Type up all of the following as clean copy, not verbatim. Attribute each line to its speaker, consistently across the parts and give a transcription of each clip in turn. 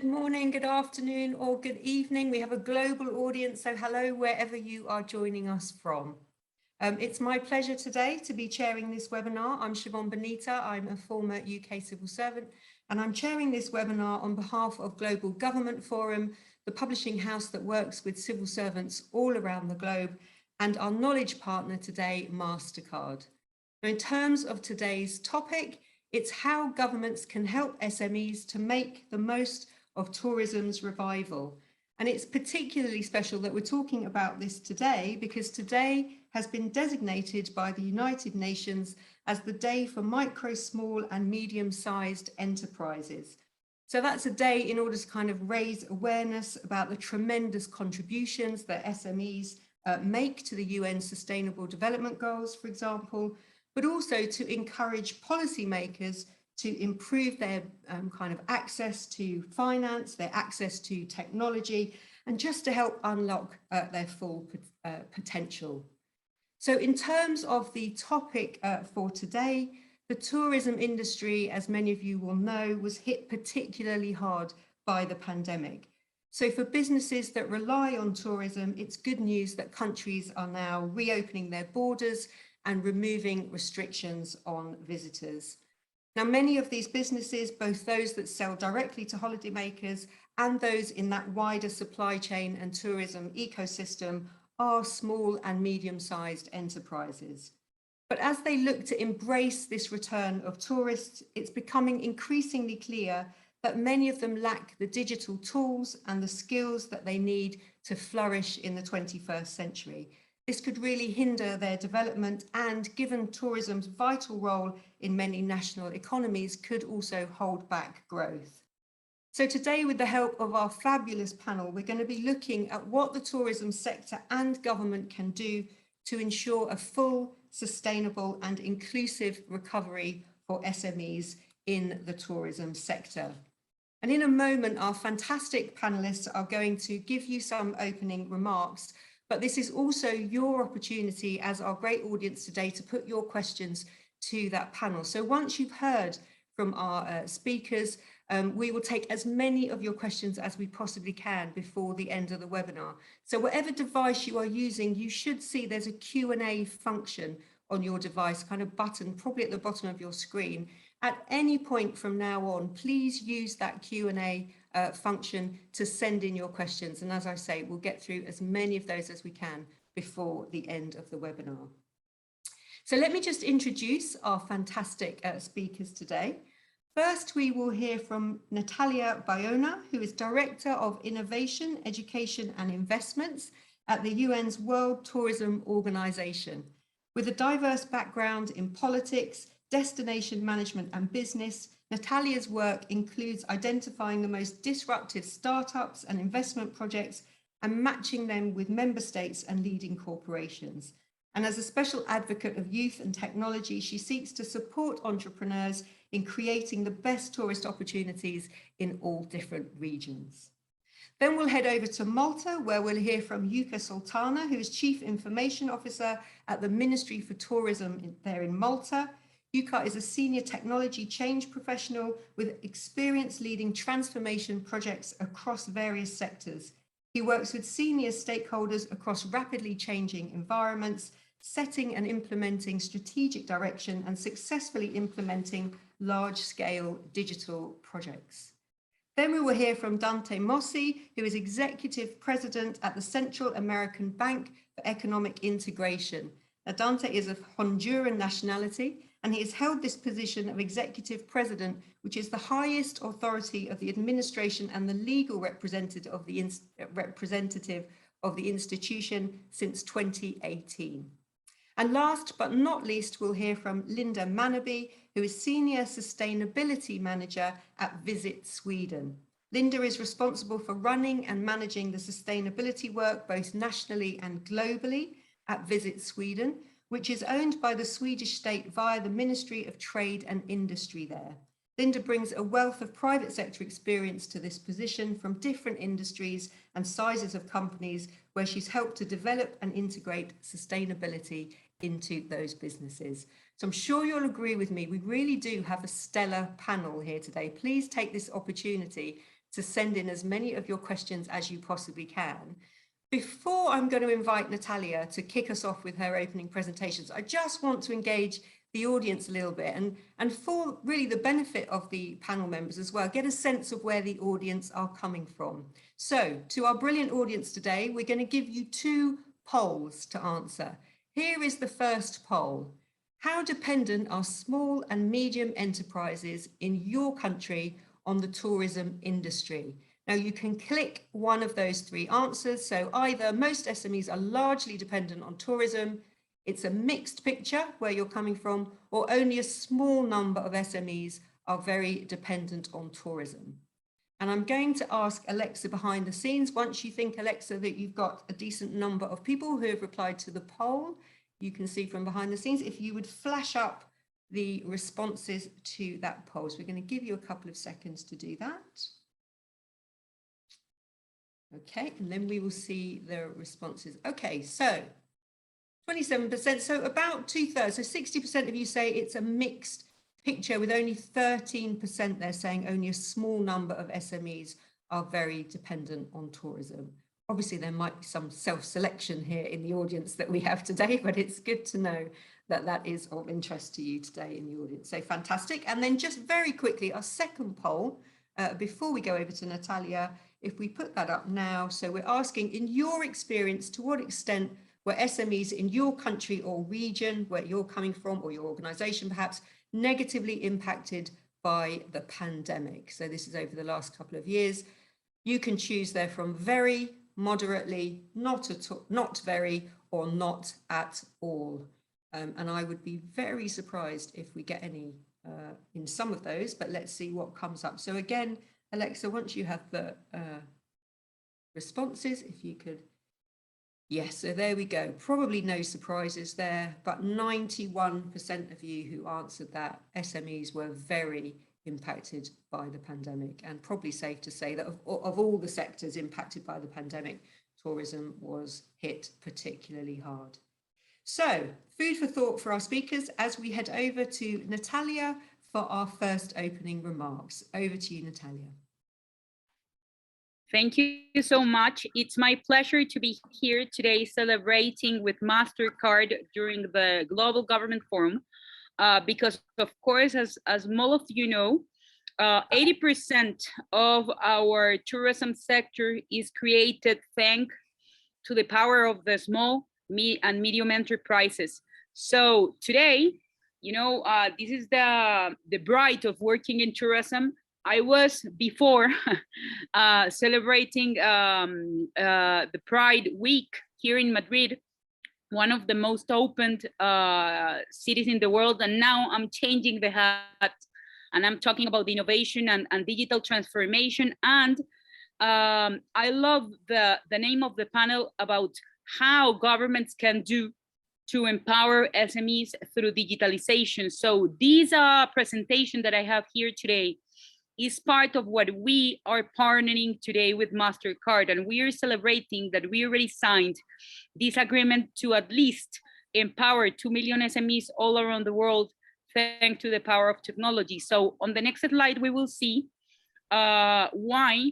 Speaker 1: Good morning, good afternoon, or good evening. We have a global audience, so hello wherever you are joining us from. It's my pleasure today to be chairing this webinar. I'm Siobhan Benita. I'm a former UK civil servant, and I'm chairing this webinar on behalf of Global Government Forum, the publishing house that works with civil servants all around the globe, and our knowledge partner today, MasterCard. Now, in terms of today's topic, it's how governments can help SMEs to make the most of tourism's revival. And it's particularly special that we're talking about this today because today has been designated by the United Nations as the Day for Micro, Small and Medium-Sized Enterprises. So that's a day in order to kind of raise awareness about the tremendous contributions that SMEs make to the UN Sustainable Development Goals, for example, but also to encourage policymakers to improve their kind of access to finance, their access to technology, and just to help unlock their full potential. So in terms of the topic for today, the tourism industry, as many of you will know, was hit particularly hard by the pandemic. So for businesses that rely on tourism, it's good news that countries are now reopening their borders and removing restrictions on visitors. Now, many of these businesses, both those that sell directly to holidaymakers and those in that wider supply chain and tourism ecosystem, are small and medium-sized enterprises. But as they look to embrace this return of tourists, it's becoming increasingly clear that many of them lack the digital tools and the skills that they need to flourish in the 21st century. This could really hinder their development and, given tourism's vital role in many national economies, could also hold back growth. So today, with the help of our fabulous panel, we're going to be looking at what the tourism sector and government can do to ensure a full, sustainable and inclusive recovery for SMEs in the tourism sector. And in a moment, our fantastic panelists are going to give you some opening remarks. But this is also your opportunity as our great audience today to put your questions to that panel. So once you've heard from our speakers, we will take as many of your questions as we possibly can before the end of the webinar. So whatever device you are using, you should see there's a Q&A function on your device, kind of button, probably at the bottom of your screen. At any point from now on, please use that Q&A function to send in your questions. And as I say, we'll get through as many of those as we can before the end of the webinar. So let me just introduce our fantastic speakers today. First, we will hear from Natalia Bayona, who is Director of Innovation, Education and Investments at the UN's World Tourism Organization. With a diverse background in politics, destination management and business, Natalia's work includes identifying the most disruptive startups and investment projects and matching them with member states and leading corporations. And as a special advocate of youth and technology, she seeks to support entrepreneurs in creating the best tourist opportunities in all different regions. Then we'll head over to Malta, where we'll hear from Yuka Sultana, who is Chief Information Officer at the Ministry for Tourism there in Malta. Yuka is a senior technology change professional with experience leading transformation projects across various sectors. He works with senior stakeholders across rapidly changing environments, setting and implementing strategic direction and successfully implementing large-scale digital projects. Then we will hear from Dante Mossi, who is Executive President at the Central American Bank for Economic Integration. Now, Dante is of Honduran nationality, and he has held this position of Executive President, which is the highest authority of the administration and the legal representative of the institution since 2018. And last but not least, we'll hear from Linda Manaby, who is Senior Sustainability Manager at Visit Sweden. Linda is responsible for running and managing the sustainability work both nationally and globally at Visit Sweden, which is owned by the Swedish state via the Ministry of Trade and Industry there. Linda brings a wealth of private sector experience to this position from different industries and sizes of companies where she's helped to develop and integrate sustainability into those businesses. So I'm sure you'll agree with me, we really do have a stellar panel here today. Please take this opportunity to send in as many of your questions as you possibly can. Before I'm going to invite Natalia to kick us off with her opening presentations, I just want to engage the audience a little bit and for really the benefit of the panel members as well, get a sense of where the audience are coming from. So to our brilliant audience today, we're going to give you 2 polls to answer. Here is the first poll. How dependent are small and medium enterprises in your country on the tourism industry? Now you can click one of those 3 answers. So either most SMEs are largely dependent on tourism, it's a mixed picture where you're coming from, or only a small number of SMEs are very dependent on tourism. And I'm going to ask Alexa behind the scenes, once you think, Alexa, that you've got a decent number of people who have replied to the poll, you can see from behind the scenes, if you would flash up the responses to that poll. So we're going to give you a couple of seconds to do that. Okay, and then we will see the responses. Okay, so 27%, so about 2/3, so 60% of you say it's a mixed picture, with only 13% there saying only a small number of SMEs are very dependent on tourism. Obviously, there might be some self-selection here in the audience that we have today, but it's good to know that that is of interest to you today in the audience. So fantastic. And then just very quickly, our second poll, before we go over to Natalia, if we put that up now. So we're asking, in your experience, to what extent were SMEs in your country or region where you're coming from, or your organization perhaps, negatively impacted by the pandemic? So this is over the last couple of years. You can choose there from very, moderately, not at all, not very, or not at all. And I would be very surprised if we get any in some of those, but let's see what comes up. So again, Alexa, once you have the responses, if you could. Yes, so there we go. Probably no surprises there, but 91% of you who answered that, SMEs were very impacted by the pandemic, and probably safe to say that of all the sectors impacted by the pandemic, tourism was hit particularly hard. So, food for thought for our speakers as we head over to Natalia for our first opening remarks. Over to you, Natalia.
Speaker 2: Thank you so much. It's my pleasure to be here today celebrating with MasterCard during the Global Government Forum, because of course, as most of you know, 80% of our tourism sector is created thanks to the power of the small and medium enterprises. So today, you know, this is the bright of working in tourism. I was before celebrating the Pride Week here in Madrid, one of the most opened cities in the world. And now I'm changing the hat and I'm talking about the innovation and digital transformation. And I love the name of the panel about how governments can do to empower SMEs through digitalization. So this presentation that I have here today is part of what we are partnering today with MasterCard, and we are celebrating that we already signed this agreement to at least empower 2 million SMEs all around the world thanks to the power of technology. So on the next slide, we will see why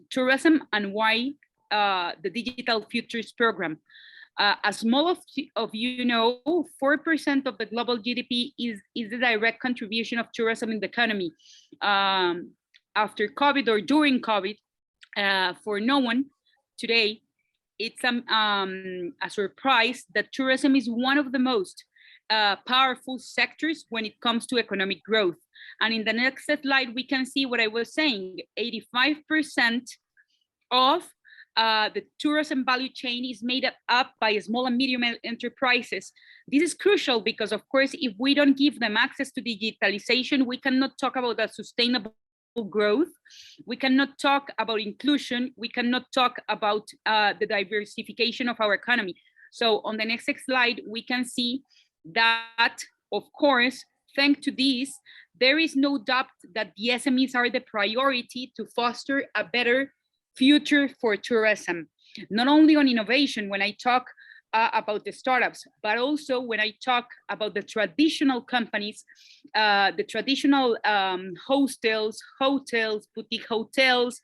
Speaker 2: tourism and why the Digital Futures Program. As most of you know, 4% of the global GDP is the direct contribution of tourism in the economy. After COVID or during COVID, for no one today, it's a surprise that tourism is one of the most powerful sectors when it comes to economic growth. And in the next slide, we can see what I was saying, 85% of the tourism value chain is made up by small and medium enterprises. This is crucial because, of course, if we don't give them access to digitalization, we cannot talk about a sustainable growth. We cannot talk about inclusion. We cannot talk about the diversification of our economy. So on the next slide, we can see that, of course, thanks to this, there is no doubt that the SMEs are the priority to foster a better future for tourism. Not only on innovation, when I talk about the startups, but also when I talk about the traditional companies, the traditional hostels, boutique hotels,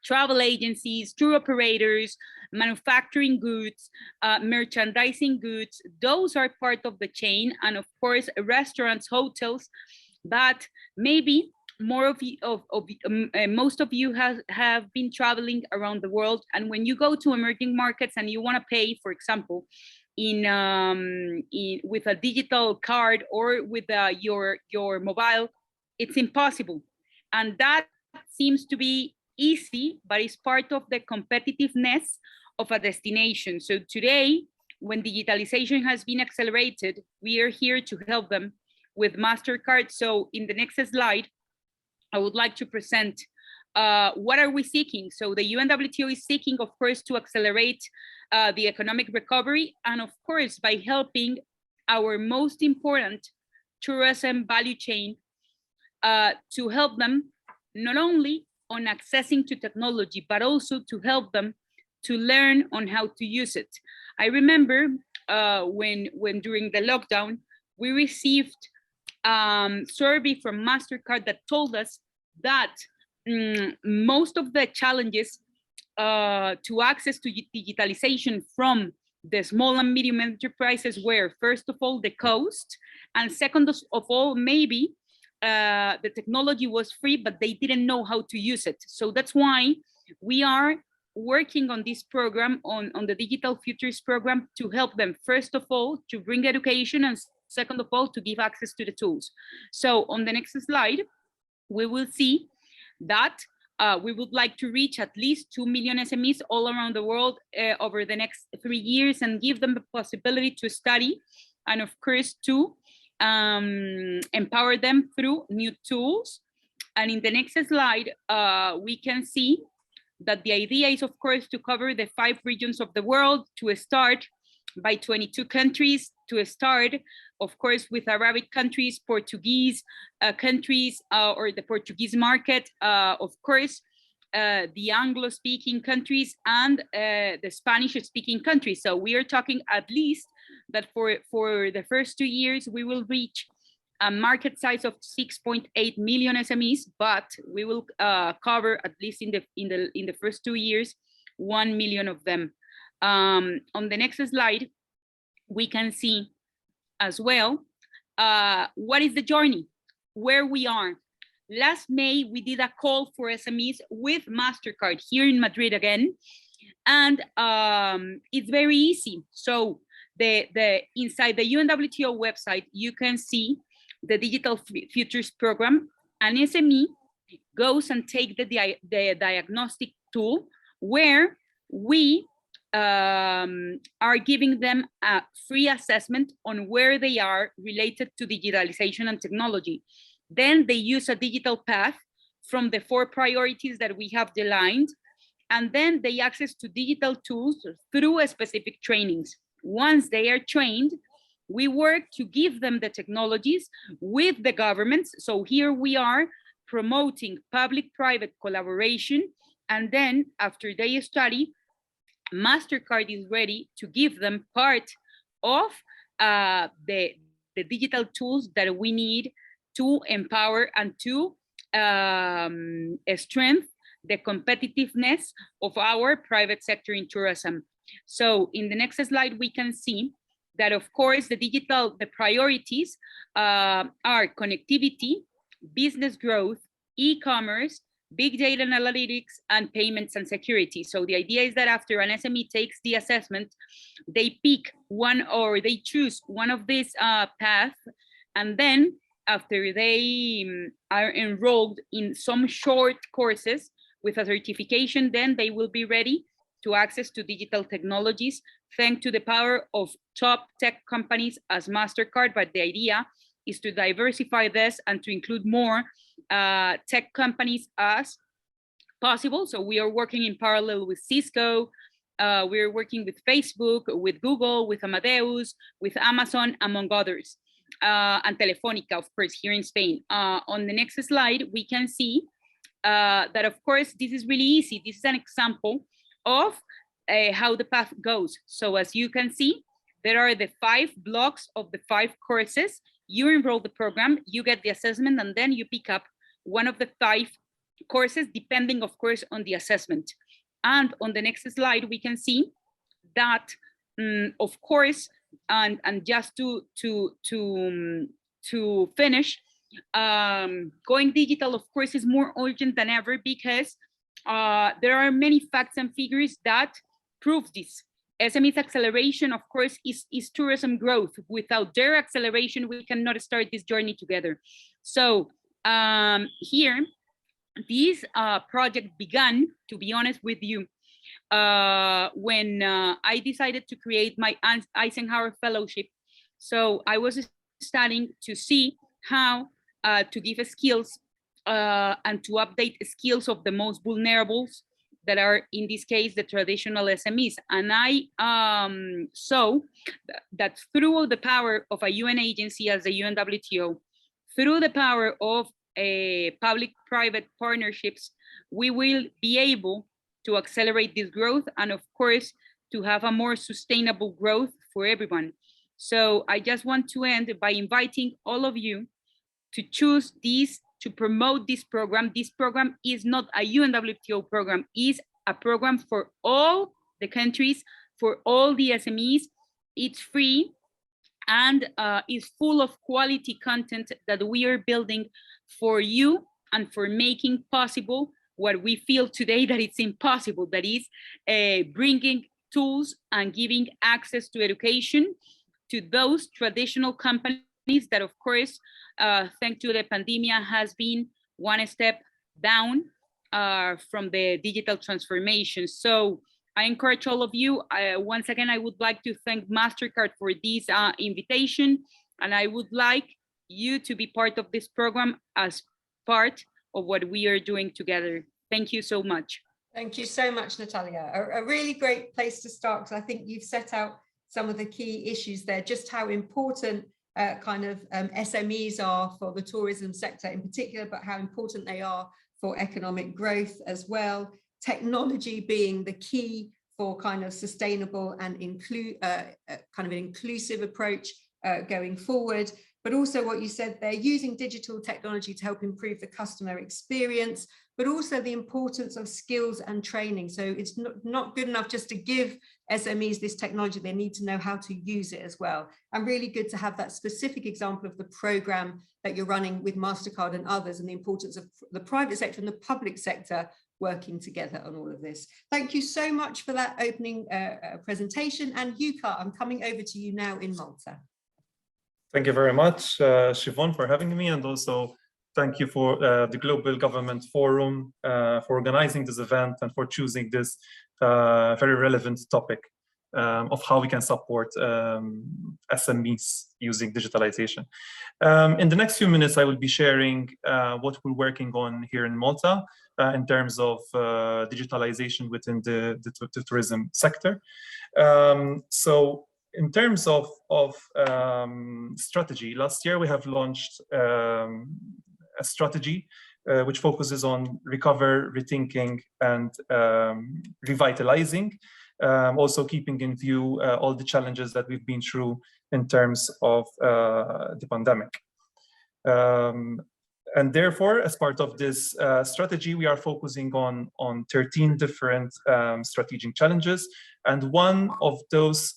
Speaker 2: travel agencies, tour operators, manufacturing goods, merchandising goods, those are part of the chain. And of course, restaurants, hotels, but maybe more of you, most of you have been traveling around the world. And when you go to emerging markets and you want to pay, for example, with a digital card or with your mobile, it's impossible. And that seems to be easy, but it's part of the competitiveness of a destination. So today, when digitalization has been accelerated, we are here to help them with MasterCard. So in the next slide, I would like to present what are we seeking. So the UNWTO is seeking, of course, to accelerate the economic recovery, and of course, by helping our most important tourism value chain to help them not only on accessing to technology, but also to help them to learn on how to use it. I remember when during the lockdown, we received survey from MasterCard that told us that most of the challenges to access to digitalization from the small and medium enterprises were, first of all, the cost, and second of all, maybe the technology was free, but they didn't know how to use it. So that's why we are working on this program, on the Digital Futures program, to help them, first of all, to bring education, and second of all, to give access to the tools. So on the next slide, we will see that we would like to reach at least 2 million SMEs all around the world over the next 3 years, and give them the possibility to study, and of course to empower them through new tools. And in the next slide, we can see that the idea is, of course, to cover the 5 regions of the world, to start by 22 countries, to start, of course, with Arabic countries, Portuguese countries, or the Portuguese market, of course, the Anglo-speaking countries, and the Spanish-speaking countries. So we are talking at least that for the first 2 years, we will reach a market size of 6.8 million SMEs, but we will cover, at least in the first 2 years, 1 million of them. On the next slide, we can see as well what is the journey, where we are. Last May, we did a call for SMEs with MasterCard here in Madrid again, and it's very easy. So inside the UNWTO website, you can see the Digital Futures program. An SME goes and take the diagnostic tool, where we are giving them a free assessment on where they are related to digitalization and technology. Then they use a digital path from the 4 priorities that we have designed, and then they access to digital tools through specific trainings. Once they are trained, we work to give them the technologies with the governments. So here we are promoting public-private collaboration, and then after they study, MasterCard is ready to give them part of the digital tools that we need to empower and to strengthen the competitiveness of our private sector in tourism. So in the next slide, we can see that, of course, the priorities are connectivity, business growth, e-commerce, big data analytics, and payments and security. So the idea is that after an SME takes the assessment, they pick one, or they choose one of these paths, and then after they are enrolled in some short courses with a certification, then they will be ready to access to digital technologies, thanks to the power of top tech companies as MasterCard. But the idea is to diversify this and to include more tech companies as possible. So we are working in parallel with Cisco, we're working with Facebook, with Google, with Amadeus, with Amazon, among others, and Telefónica, of course, here in Spain. On the next slide, we can see that, of course, this is really easy. This is an example of how the path goes. So as you can see, there are the 5 blocks of the 5 courses. You enroll the program, you get the assessment, and then you pick up one of the 5 courses, depending, of course, on the assessment. And on the next slide, we can see that, of course, and just to finish, going digital, of course, is more urgent than ever, because there are many facts and figures that prove this. SMEs acceleration, of course, is tourism growth. Without their acceleration, we cannot start this journey together. So here, this project began, to be honest with you, when I decided to create my Eisenhower Fellowship. So I was studying to see how to give skills and to update skills of the most vulnerables, that are, in this case, the traditional SMEs. And I saw that through the power of a UN agency as the UNWTO, through the power of public-private partnerships, we will be able to accelerate this growth, and of course, to have a more sustainable growth for everyone. So I just want to end by inviting all of you to choose this, to promote this program. This program is not a UNWTO program, it's a program for all the countries, for all the SMEs. It's free and is full of quality content that we are building for you and for making possible what we feel today that it's impossible, that is bringing tools and giving access to education to those traditional companies that, of course, thanks to the pandemic, has been one step down from the digital transformation. So I encourage all of you. Once again, I would like to thank MasterCard for this invitation, and I would like you to be part of this program as part of what we are doing together. Thank you so much.
Speaker 1: Thank you so much, Natalia. A really great place to start, because I think you've set out some of the key issues there, just how important SMEs are for the tourism sector in particular, but how important they are for economic growth as well. Technology being the key for kind of sustainable and an inclusive approach going forward. But also what you said there, using digital technology to help improve the customer experience, but also the importance of skills and training. So it's not good enough just to give SMEs this technology, they need to know how to use it as well. And really good to have that specific example of the program that you're running with MasterCard and others, and the importance of the private sector and the public sector working together on all of this. Thank you so much for that opening presentation. And Yuka, I'm coming over to you now in Malta.
Speaker 3: Thank you very much, Siobhan, for having me, and also thank you for the Global Government Forum for organizing this event and for choosing this very relevant topic of how we can support SMEs using digitalization. In the next few minutes, I will be sharing what we're working on here in Malta in terms of digitalization within the tourism sector. So in terms of strategy, last year we have launched a strategy which focuses on recover, rethinking, and revitalizing, also keeping in view all the challenges that we've been through in terms of the pandemic. And therefore, as part of this strategy, we are focusing on 13 different strategic challenges. And one of those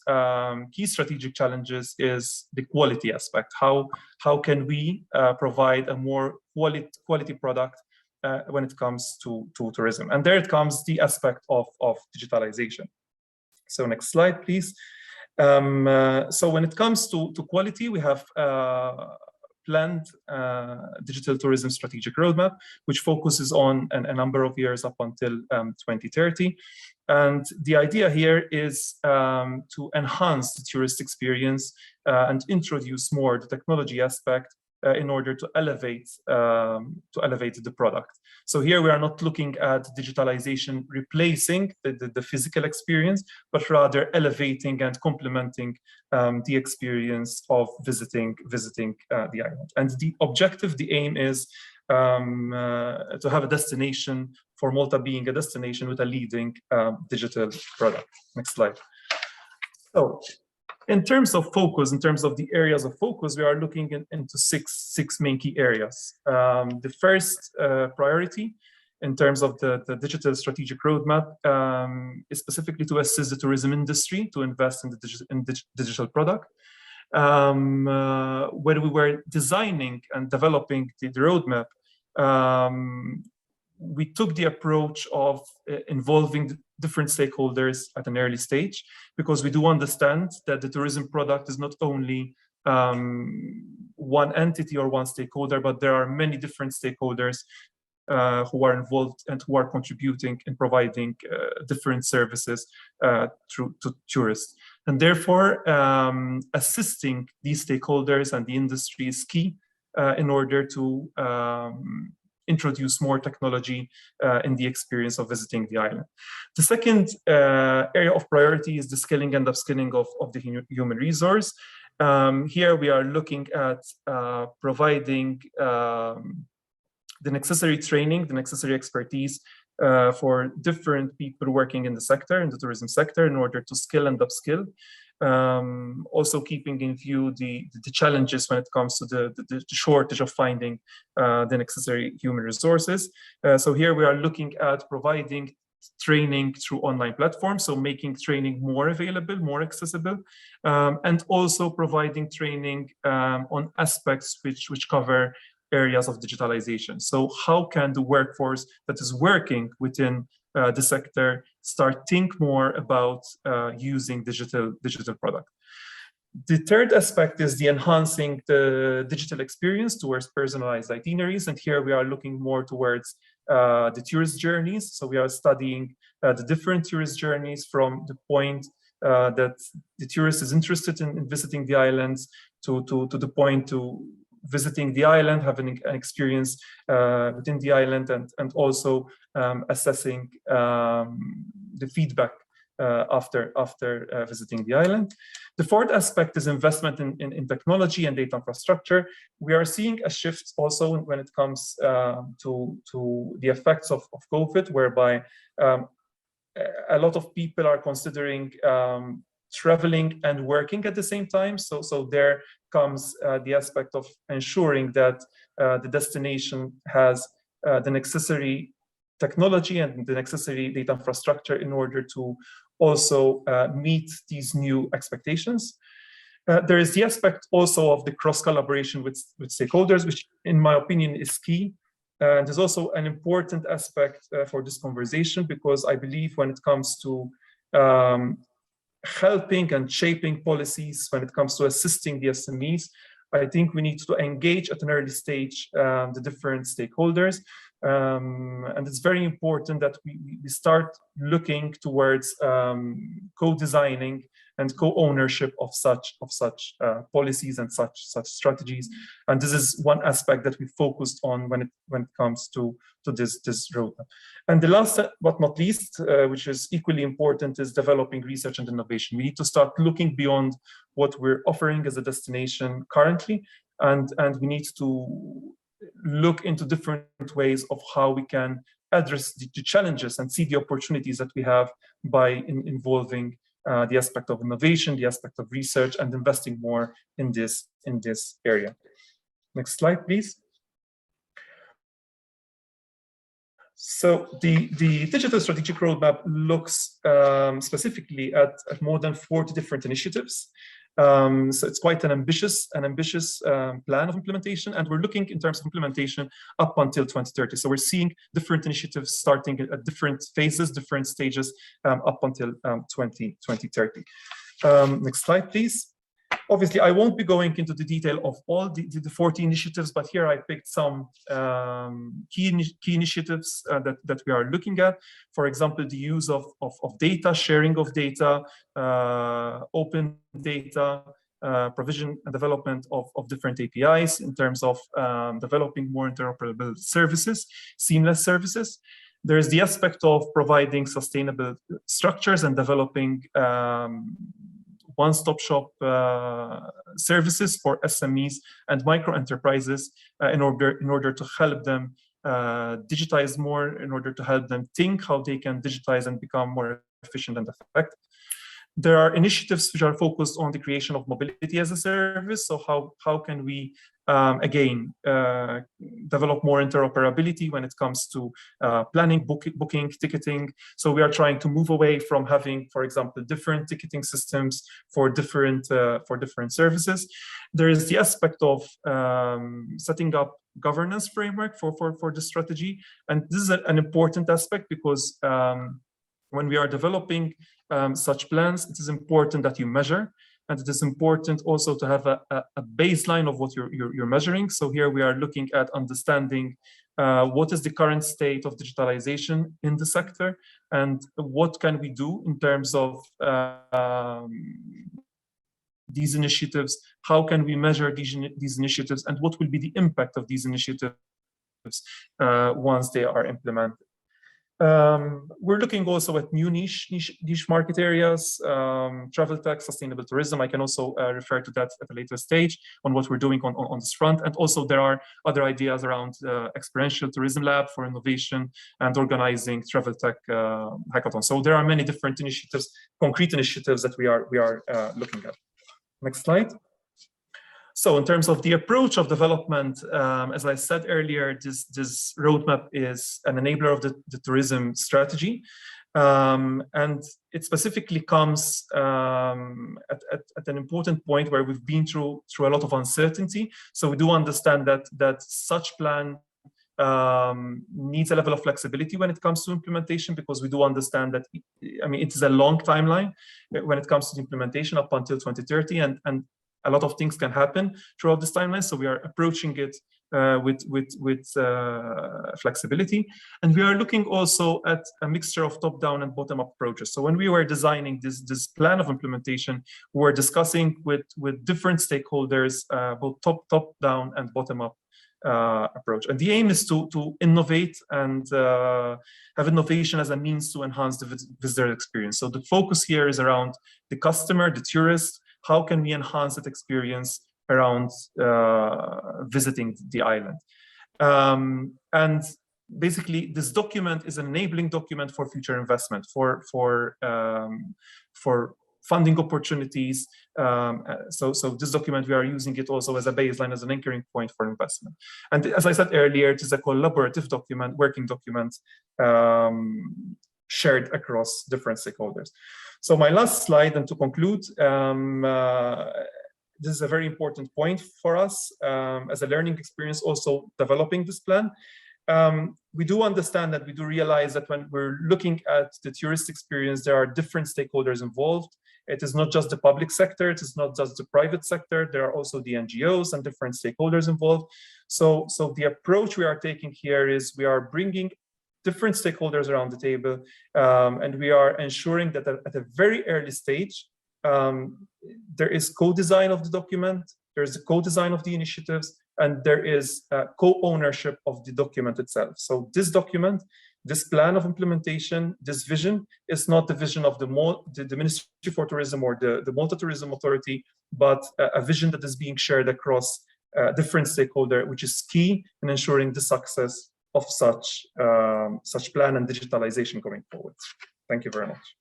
Speaker 3: key strategic challenges is the quality aspect. How can we provide a more quality product when it comes to tourism? And there it comes the aspect of digitalization. So next slide, please. So when it comes to quality, we have planned digital tourism strategic roadmap, which focuses on a number of years up until 2030. And the idea here is to enhance the tourist experience and introduce more the technology aspect in order to elevate the product. So here we are not looking at digitalization replacing the physical experience, but rather elevating and complementing the experience of visiting the island. And the objective, the aim is to have a destination for Malta being a destination with a leading digital product. Next slide. So, in terms of focus, in terms of the areas of focus, we are looking into six main key areas. The first priority in terms of the digital strategic roadmap is specifically to assist the tourism industry to invest in the digital product. When we were designing and developing the roadmap, we took the approach of involving different stakeholders at an early stage, because we do understand that the tourism product is not only one entity or one stakeholder, but there are many different stakeholders who are involved and who are contributing in providing different services to tourists. And therefore, assisting these stakeholders and the industry is key in order to introduce more technology in the experience of visiting the island. The second area of priority is the skilling and upskilling of the human resource. Here we are looking at providing the necessary training, the necessary expertise for different people working in the sector, in the tourism sector, in order to skill and upskill. Also keeping in view the challenges when it comes to the shortage of finding the necessary human resources. So here we are looking at providing training through online platforms, so making training more available, more accessible, and also providing training on aspects which cover areas of digitalization. So how can the workforce that is working within the sector start think more about using digital product? The third aspect is the enhancing the digital experience towards personalized itineraries. And here we are looking more towards the tourist journeys. So we are studying the different tourist journeys from the point that the tourist is interested in visiting the islands to the point to visiting the island, having an experience within the island, and also assessing the feedback after visiting the island. The fourth aspect is investment in technology and data infrastructure. We are seeing a shift also when it comes to the effects of COVID, whereby a lot of people are considering traveling and working at the same time. So there comes the aspect of ensuring that the destination has the necessary technology and the necessary data infrastructure in order to also meet these new expectations. There is the aspect also of the cross collaboration with stakeholders, which in my opinion is key. And there's also an important aspect for this conversation, because I believe when it comes to helping and shaping policies, when it comes to assisting the SMEs, I think we need to engage at an early stage the different stakeholders. And it's very important that we start looking towards co-designing and co-ownership of such policies and such strategies. And this is one aspect that we focused on when it comes to this roadmap. And the last but not least, which is equally important, is developing research and innovation. We need to start looking beyond what we're offering as a destination currently, and we need to look into different ways of how we can address the challenges and see the opportunities that we have by involving the aspect of innovation, the aspect of research, and investing more in this area. Next slide, please. So the digital strategic roadmap looks specifically at more than 40 different initiatives. So it's quite an ambitious plan of implementation, and we're looking in terms of implementation up until 2030. So we're seeing different initiatives starting at different phases, different stages up until 2030. Next slide, please. Obviously, I won't be going into the detail of all the 40 initiatives, but here I picked some key initiatives that we are looking at. For example, the use of data, sharing of data, open data, provision and development of different APIs in terms of developing more interoperable services, seamless services. There's the aspect of providing sustainable structures and developing one-stop shop services for SMEs and micro enterprises in order to help them digitize more, in order to help them think how they can digitize and become more efficient and effective. There are initiatives which are focused on the creation of mobility as a service. So how can we, again, develop more interoperability when it comes to planning, booking, ticketing. So we are trying to move away from having, for example, different ticketing systems for different services. There is the aspect of setting up governance framework for the strategy. And this is an important aspect because when we are developing such plans, it is important that you measure, and it is important also to have a baseline of what you're measuring. So here we are looking at understanding what is the current state of digitalization in the sector, and what can we do in terms of these initiatives, how can we measure these initiatives, and what will be the impact of these initiatives once they are implemented. We're looking also at new niche market areas, travel tech, sustainable tourism. I can also refer to that at a later stage on what we're doing on this front. And also there are other ideas around experiential tourism lab for innovation and organizing travel tech hackathon. So there are many different initiatives, concrete initiatives that we are looking at. Next slide. So in terms of the approach of development, as I said earlier, this roadmap is an enabler of the tourism strategy. And it specifically comes at an important point where we've been through a lot of uncertainty. So we do understand that such plan needs a level of flexibility when it comes to implementation, because we do understand that, I mean, it is a long timeline when it comes to the implementation up until 2030, and a lot of things can happen throughout this timeline. So we are approaching it with flexibility. And we are looking also at a mixture of top-down and bottom-up approaches. So when we were designing this plan of implementation, we were discussing with different stakeholders, both top-down and bottom-up approach. And the aim is to innovate and have innovation as a means to enhance the visitor experience. So the focus here is around the customer, the tourist. How can we enhance that experience around visiting the island? And basically, this document is an enabling document for future investment, for funding opportunities. So this document, we are using it also as a baseline, as an anchoring point for investment. And as I said earlier, it is a collaborative document, working document, shared across different stakeholders. So my last slide, and to conclude, this is a very important point for us as a learning experience, also developing this plan. We do understand that, we do realize that when we're looking at the tourist experience, there are different stakeholders involved. It is not just the public sector, it is not just the private sector, there are also the NGOs and different stakeholders involved. So the approach we are taking here is we are bringing different stakeholders around the table, and we are ensuring that at a very early stage, there is co-design of the document, there's a co-design of the initiatives, and there is co-ownership of the document itself. So this document, this plan of implementation, this vision is not the vision of the Ministry for Tourism or the Malta Tourism Authority, but a vision that is being shared across different stakeholders, which is key in ensuring the success of such plan and digitalization going forward. Thank you very much.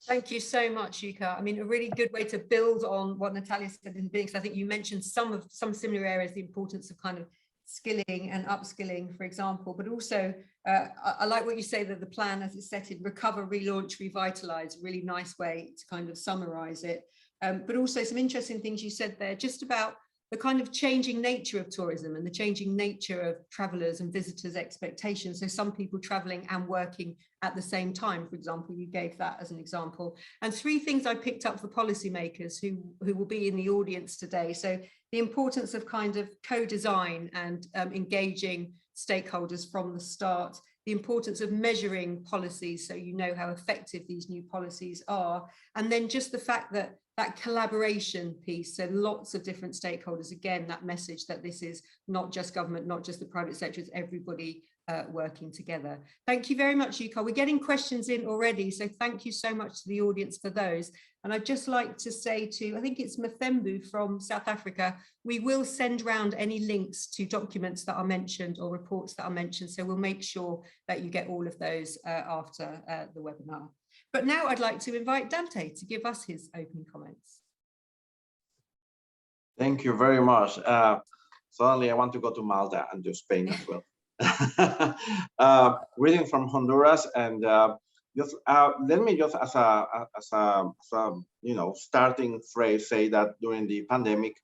Speaker 1: Thank you so much, Yuka. I mean, a really good way to build on what Natalia said in the beginning, because I think you mentioned some similar areas, the importance of kind of skilling and upskilling, for example, but also I like what you say, that the plan, as it's set in recover, relaunch, revitalize, really nice way to kind of summarize it. But also some interesting things you said there, just about the kind of changing nature of tourism and the changing nature of travelers and visitors' expectations. So some people traveling and working at the same time, for example, you gave that as an example. And three things I picked up for policymakers who will be in the audience today. So the importance of kind of co-design and engaging stakeholders from the start, the importance of measuring policies so you know how effective these new policies are, and then just the fact that collaboration piece, so lots of different stakeholders, again, that message that this is not just government, not just the private sector, it's everybody working together. Thank you very much, Yuka. We're getting questions in already, so thank you so much to the audience for those. And I'd just like to say to, I think it's Mthembu from South Africa, we will send round any links to documents that are mentioned or reports that are mentioned, so we'll make sure that you get all of those after the webinar. But now I'd like to invite Dante to give us his opening comments.
Speaker 4: Thank you very much. Suddenly I want to go to Malta and to Spain as well. Reading from Honduras, and just let me just as a starting phrase say that during the pandemic,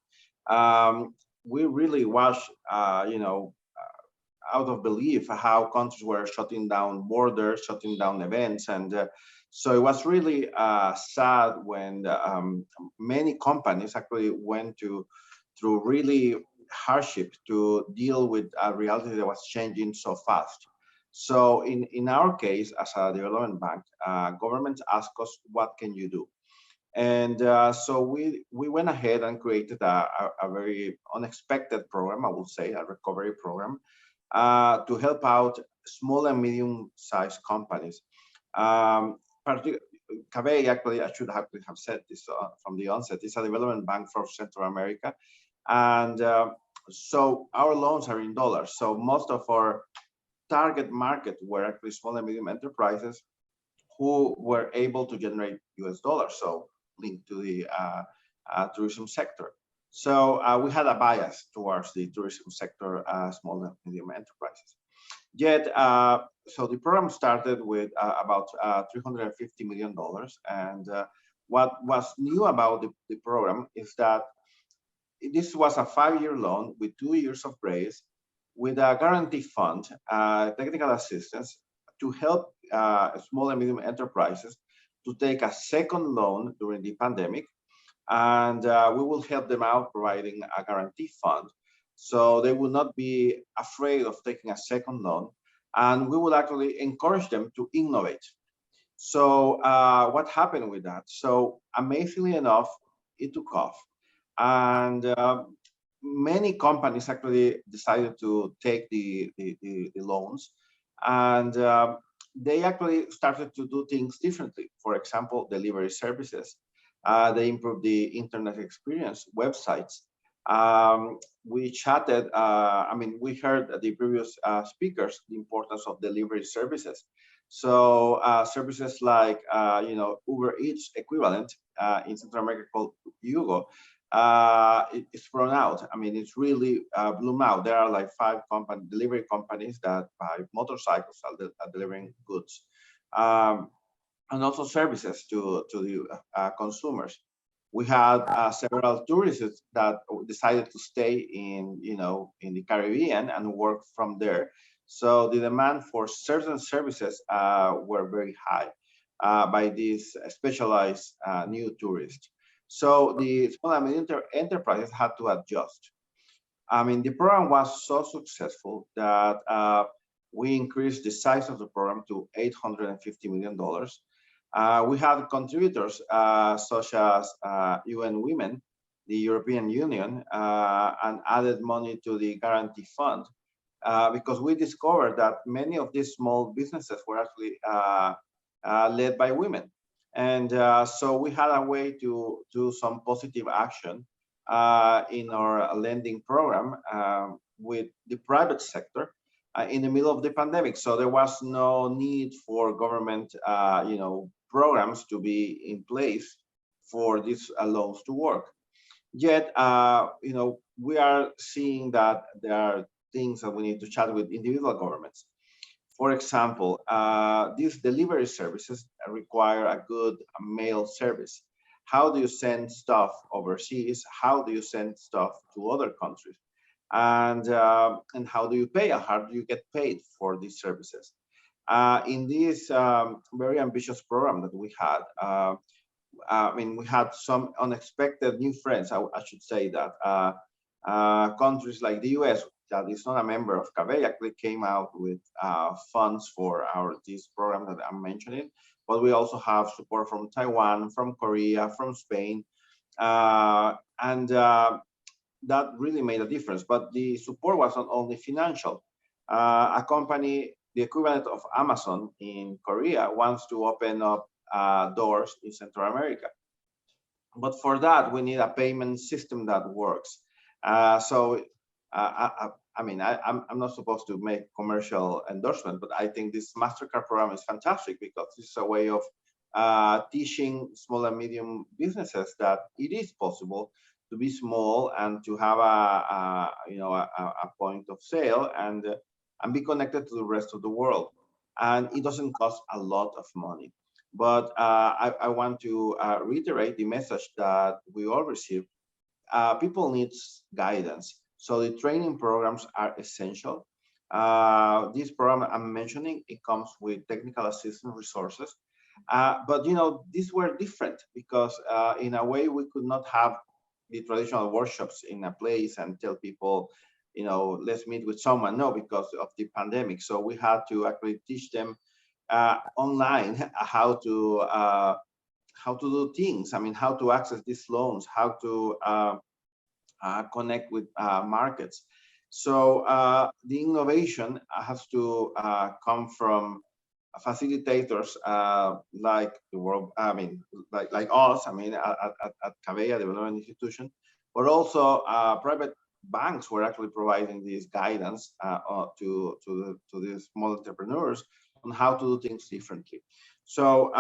Speaker 4: we really watched out of belief how countries were shutting down borders, shutting down events, and so it was really sad when many companies actually went through really hardship to deal with a reality that was changing so fast. So in our case, as a development bank, governments ask us, what can you do? And so we went ahead and created a very unexpected program, I would say, a recovery program, to help out small and medium-sized companies. Cavey, actually, I should have said this from the onset, is a development bank for Central America. And so our loans are in dollars. So most of our target market were actually small and medium enterprises who were able to generate US dollars, so linked to the tourism sector. So we had a bias towards the tourism sector, small and medium enterprises. Yet, so the program started with about $350 million. And what was new about the program is that this was a 5-year loan with 2 years of grace, with a guarantee fund, technical assistance to help small and medium enterprises to take a second loan during the pandemic. And we will help them out providing a guarantee fund, so they will not be afraid of taking a second loan. And we will actually encourage them to innovate. So what happened with that? So amazingly enough, it took off. And many companies actually decided to take the loans, and they actually started to do things differently. For example, delivery services. They improved the internet experience, websites. We chatted, we heard the previous speakers, the importance of delivery services. So services like, Uber Eats equivalent in Central America called Yugo, it's thrown out. I mean, it's really bloom out. There are like 5 delivery companies that buy motorcycles are delivering goods, and also services to the consumers. We had several tourists that decided to stay in the Caribbean and work from there. So the demand for certain services were very high by these specialized new tourists. So the small and medium enterprises had to adjust. I mean, the program was so successful that we increased the size of the program to $850 million. We had contributors such as UN Women, the European Union, and added money to the guarantee fund, because we discovered that many of these small businesses were actually led by women. And so we had a way to do some positive action in our lending program with the private sector in the middle of the pandemic. So there was no need for government, programs to be in place for these loans to work. Yet, we are seeing that there are things that we need to chat with individual governments. For example, these delivery services require a good mail service. How do you send stuff overseas? How do you send stuff to other countries? And how do you pay? How do you get paid for these services? In this very ambitious program that we had, we had some unexpected new friends. I should say that countries like the US, that is not a member of CAVE, actually came out with funds for this program that I'm mentioning. But we also have support from Taiwan, from Korea, from Spain, and that really made a difference. But the support was not only financial. A company, the equivalent of Amazon in Korea, wants to open up doors in Central America. But for that, we need a payment system that works. I mean, I'm not supposed to make commercial endorsement, but I think this MasterCard program is fantastic because it's a way of teaching small and medium businesses that it is possible to be small and to have a point of sale and be connected to the rest of the world. And it doesn't cost a lot of money. But I want to reiterate the message that we all receive. People need guidance. So the training programs are essential. This program I'm mentioning, it comes with technical assistance resources. But these were different because in a way we could not have the traditional workshops in a place and tell people, let's meet with someone. No, because of the pandemic. So we had to actually teach them online how to do things. I mean, how to access these loans, how to connect with markets. So the innovation has to come from facilitators like the world. I mean, like us. I mean, at Cabella Development Institution, but also private banks were actually providing this guidance to the small entrepreneurs on how to do things differently. So,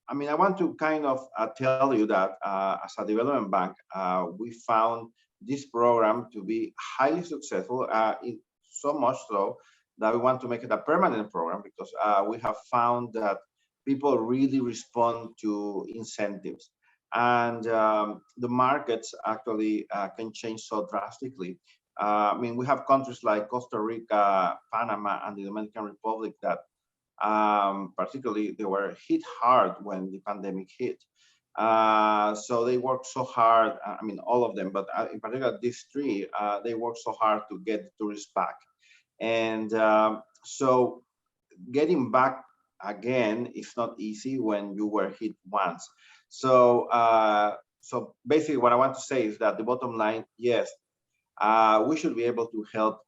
Speaker 4: I mean, I want to kind of tell you that as a development bank, we found this program to be highly successful, so much so that we want to make it a permanent program because we have found that people really respond to incentives. And the markets actually can change so drastically. I mean, we have countries like Costa Rica, Panama, and the Dominican Republic that particularly they were hit hard when the pandemic hit. So they worked so hard, I mean, all of them, but in particular, these three, they worked so hard to get the tourists back. And so getting back again is not easy when you were hit once. So, so basically what I want to say is that the bottom line, yes, we should be able to help,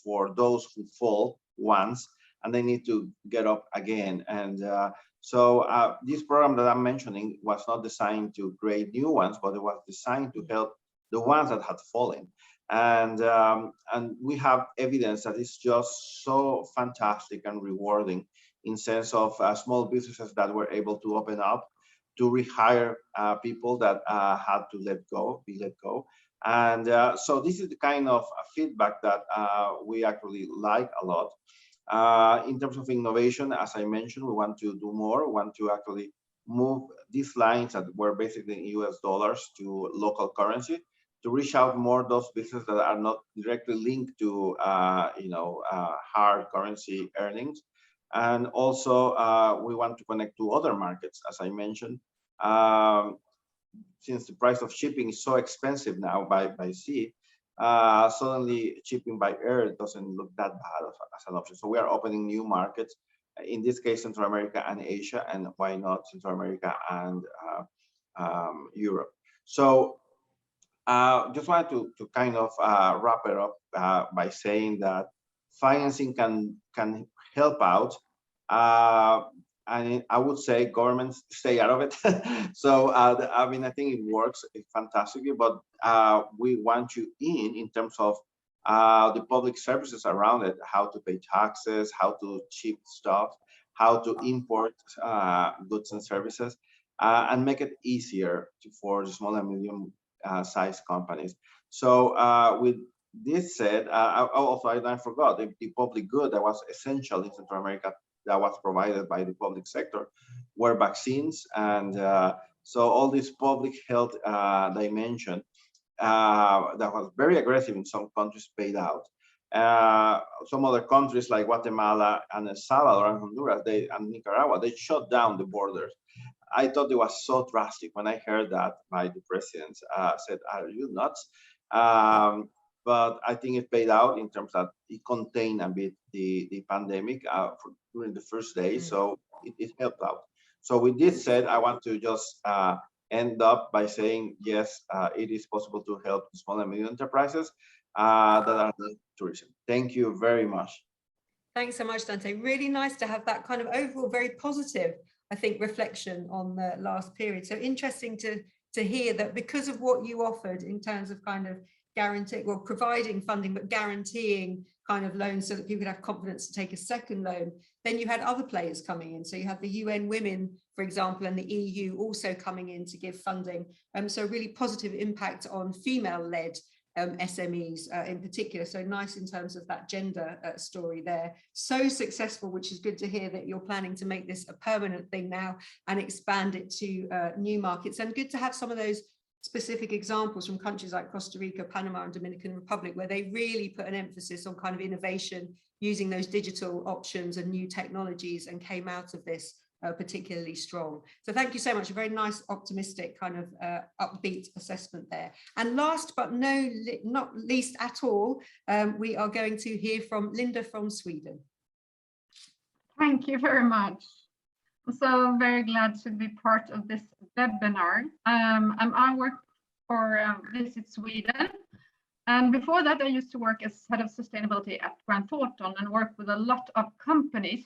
Speaker 4: for those who fall once and they need to get up again. And so this program that I'm mentioning was not designed to create new ones, but it was designed to help the ones that had fallen. And we have evidence that it's just so fantastic and rewarding in sense of small businesses that were able to open up, to rehire people that had to be let go. And so this is the kind of feedback that we actually like a lot. In terms of innovation, as I mentioned, we want to do more. We want to actually move these lines that were basically in US dollars to local currency, to reach out more those businesses that are not directly linked to hard currency earnings. And also we want to connect to other markets, as I mentioned. Since the price of shipping is so expensive now by sea, suddenly shipping by air doesn't look that bad as an option. So we are opening new markets, in this case, Central America and Asia, and why not Central America and Europe. So just wanted to kind of wrap it up by saying that financing can help out. And I would say governments stay out of it. So I mean, I think it works fantastically, but we want you in terms of the public services around it, how to pay taxes, how to ship stuff, how to import goods and services, and make it easier for the small and medium sized companies. So with this said, also I forgot the public good that was essential in Central America that was provided by the public sector were vaccines. And so all this public health dimension that was very aggressive in some countries paid out. Some other countries like Guatemala and El Salvador and Honduras and Nicaragua, they shut down the borders. I thought it was so drastic when I heard that by the president. Said, "Are you nuts?" But I think it paid out in terms that it contained a bit the pandemic during the first day, so it helped out. So with this said, I want to just end up by saying, yes, it is possible to help small and medium enterprises that are tourism. Thank you very much.
Speaker 1: Thanks so much, Dante. Really nice to have that kind of overall very positive, I think, reflection on the last period. So interesting to hear that because of what you offered in terms of kind of guaranteeing, well, providing funding, but guaranteeing kind of loans so that people could have confidence to take a second loan, then you had other players coming in. So you had the UN Women, for example, and the EU also coming in to give funding. So really positive impact on female-led SMEs in particular. So nice in terms of that gender story there. So successful, which is good to hear that you're planning to make this a permanent thing now and expand it to new markets. And good to have some of those specific examples from countries like Costa Rica, Panama, and Dominican Republic, where they really put an emphasis on kind of innovation, using those digital options and new technologies, and came out of this particularly strong. So thank you so much. A very nice, optimistic kind of upbeat assessment there. And last but not least at all, we are going to hear from Linda from Sweden.
Speaker 5: Thank you very much. I'm so very glad to be part of this webinar. I work for Visit Sweden. And before that, I used to work as head of sustainability at Grant Thornton and work with a lot of companies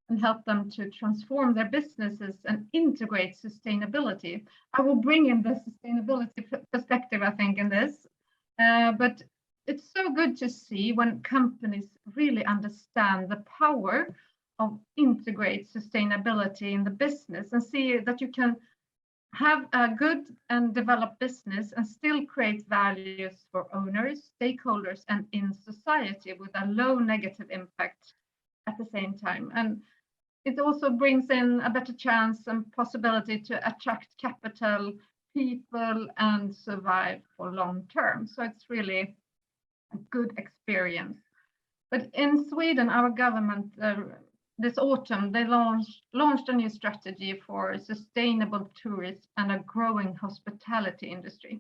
Speaker 5: and help them to transform their businesses and integrate sustainability. I will bring in the sustainability perspective, I think, in this. But it's so good to see when companies really understand the power of integrate sustainability in the business and see that you can have a good and developed business and still create values for owners, stakeholders, and in society with a low negative impact at the same time. And it also brings in a better chance and possibility to attract capital, people, and survive for long term. So it's really a good experience. But in Sweden, our government this autumn, they launched a new strategy for sustainable tourism and a growing hospitality industry.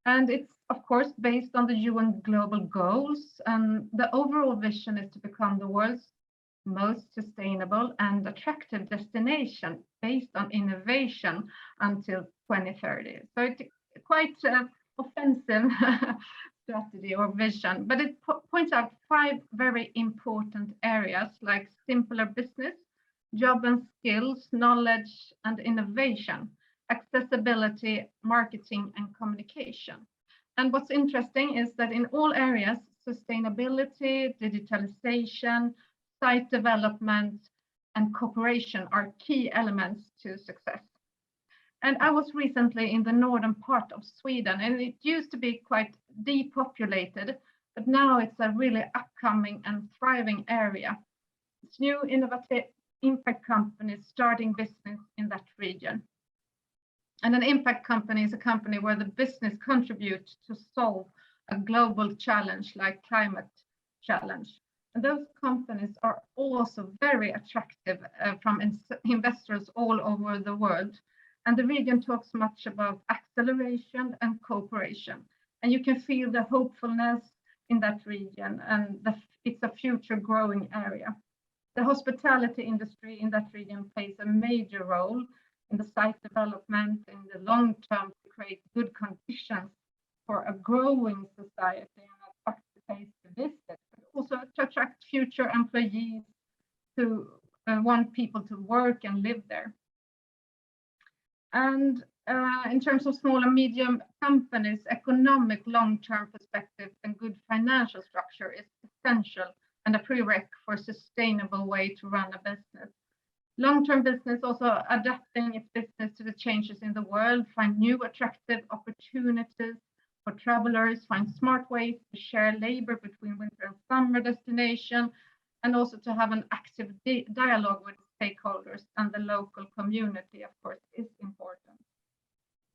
Speaker 5: And it's, of course, based on the UN global goals. And the overall vision is to become the world's most sustainable and attractive destination based on innovation until 2030. So it's quite offensive strategy or vision, but it points out 5 very important areas like simpler business, job and skills, knowledge and innovation, accessibility, marketing and communication. And what's interesting is that in all areas, sustainability, digitalization, site development and cooperation are key elements to success. And I was recently in the northern part of Sweden, and it used to be quite depopulated, but now it's a really upcoming and thriving area. It's new innovative impact companies starting business in that region. And an impact company is a company where the business contributes to solve a global challenge like climate challenge. And those companies are also very attractive from investors all over the world. And the region talks much about acceleration and cooperation. And you can feel the hopefulness in that region, and it's a future growing area. The hospitality industry in that region plays a major role in the site development in the long term to create good conditions for a growing society and attractive place to visit, but also to attract future employees who want people to work and live there. And in terms of small and medium companies, economic long-term perspective and good financial structure is essential and a prereq for a sustainable way to run a business. Long-term business also adapting its business to the changes in the world, find new attractive opportunities for travelers, find smart ways to share labor between winter and summer destination, and also to have an active dialogue with stakeholders and the local community, of course, is important.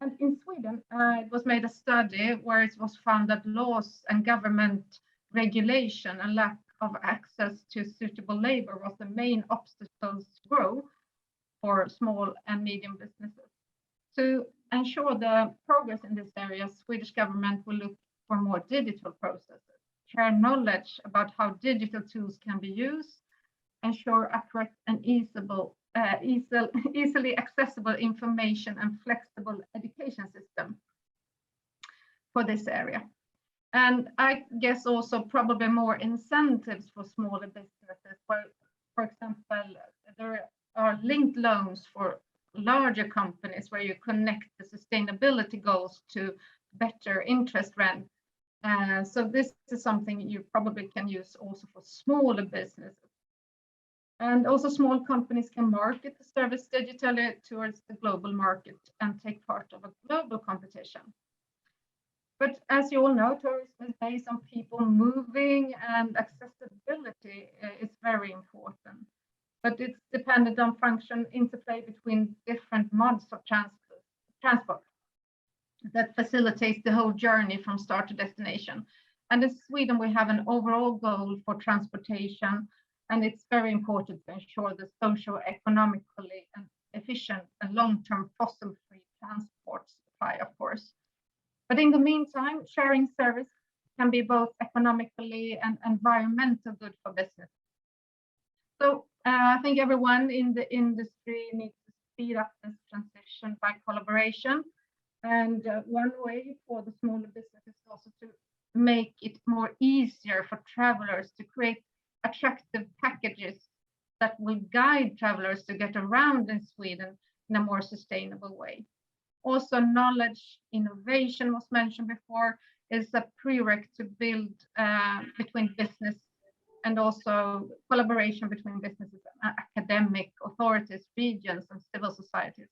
Speaker 5: And in Sweden, it was made a study where it was found that laws and government regulation and lack of access to suitable labor was the main obstacles to grow for small and medium businesses. To ensure the progress in this area, Swedish government will look for more digital processes, share knowledge about how digital tools can be used, ensure accurate and easily accessible information and flexible education system for this area. And I guess also probably more incentives for smaller businesses, where, for example, there are linked loans for larger companies where you connect the sustainability goals to better interest rate. So this is something you probably can use also for smaller businesses. And also small companies can market the service digitally towards the global market and take part of a global competition. But as you all know, tourism is based on people moving, and accessibility is very important. But it's dependent on function interplay between different modes of transport that facilitates the whole journey from start to destination. And in Sweden, we have an overall goal for transportation, and it's very important to ensure the socio-economically and efficient and long-term fossil-free transport supply, of course. But in the meantime, sharing service can be both economically and environmentally good for business. So I think everyone in the industry needs to speed up this transition by collaboration. And one way for the smaller businesses is also to make it more easier for travelers to create attractive packages that will guide travelers to get around in Sweden in a more sustainable way. Also, knowledge innovation was mentioned before, is a prerequisite to build between business and also collaboration between businesses and academic authorities, regions, and civil societies.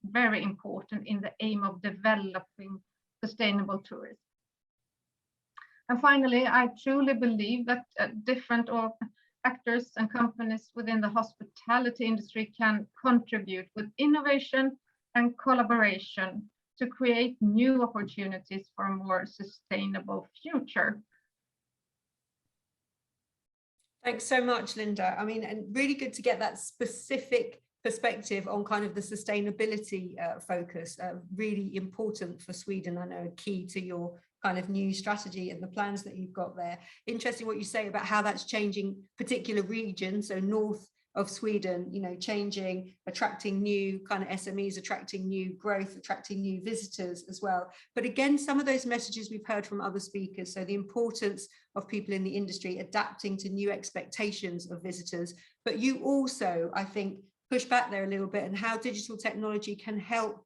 Speaker 5: Very important in the aim of developing sustainable tourism. And finally, I truly believe that different actors and companies within the hospitality industry can contribute with innovation and collaboration to create new opportunities for a more sustainable future.
Speaker 1: Thanks so much, Linda. I mean, and really good to get that specific perspective on kind of the sustainability focus, really important for Sweden. I know key to your kind of new strategy and the plans that you've got there. Interesting what you say about how that's changing particular regions, so north of Sweden, you know, changing, attracting new kind of SMEs, attracting new growth, attracting new visitors as well. But again, some of those messages we've heard from other speakers, so the importance of people in the industry adapting to new expectations of visitors, but you also, I think, push back there a little bit and how digital technology can help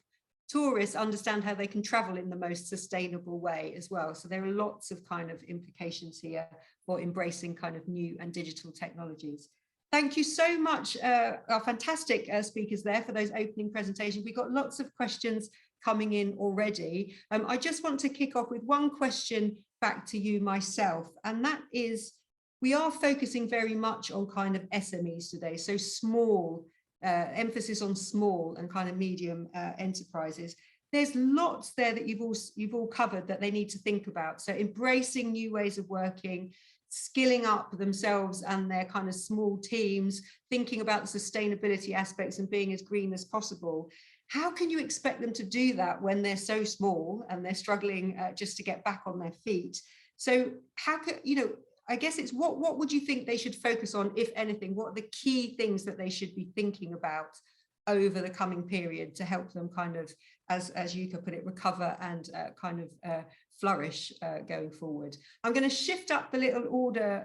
Speaker 1: tourists understand how they can travel in the most sustainable way as well. So there are lots of kind of implications here for embracing kind of new and digital technologies. Thank you so much, our fantastic speakers there for those opening presentations. We've got lots of questions coming in already. I just want to kick off with one question back to you myself, and that is, we are focusing very much on kind of SMEs today, so small, emphasis on small and kind of medium enterprises. There's lots there that you've all covered that they need to think about. So embracing new ways of working, skilling up themselves and their kind of small teams, thinking about the sustainability aspects and being as green as possible. How can you expect them to do that when they're so small and they're struggling just to get back on their feet? So how can, you know, I guess it's what would you think they should focus on, if anything? What are the key things that they should be thinking about over the coming period to help them kind of, as Yuka put it, recover and kind of flourish going forward? I'm going to shift up the order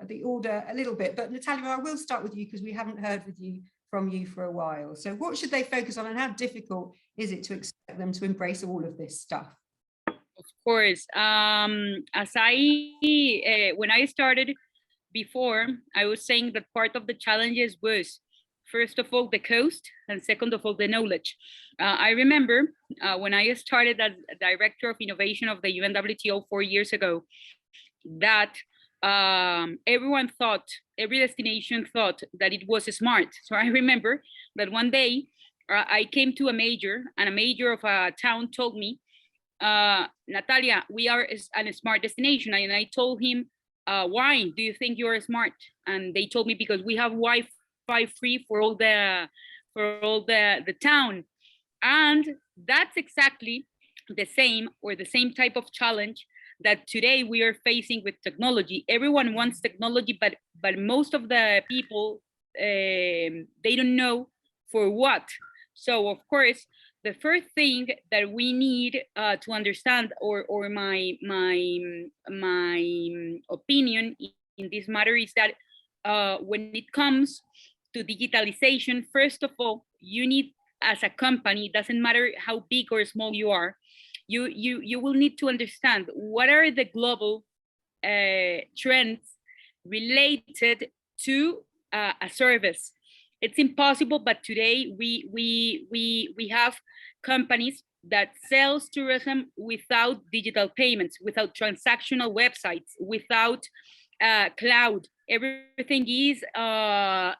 Speaker 1: a little bit, but Natalia, I will start with you because we haven't heard from you for a while. So what should they focus on and how difficult is it to expect them to embrace all of this stuff?
Speaker 2: Of course, as when I started before, I was saying that part of the challenges was, first of all, the cost, and second of all, the knowledge. I remember when I started as Director of Innovation of the UNWTO 4 years ago, that everyone thought, every destination thought that it was smart. So I remember that one day I came to a major, and a major of a town told me, Natalia, we are a smart destination. And I told him, why do you think you're smart? And they told me, because we have Wi-Fi free for all the town. And that's exactly the same, or the same type of challenge that today we are facing with technology. Everyone wants technology, but most of the people, they don't know for what. So of course, the first thing that we need to understand, or my opinion in this matter, is that when it comes to digitalization, first of all, you need, as a company, doesn't matter how big or small you are, you will need to understand what are the global trends related to a service. It's impossible, but today we have companies that sells tourism without digital payments, without transactional websites, without cloud. Everything is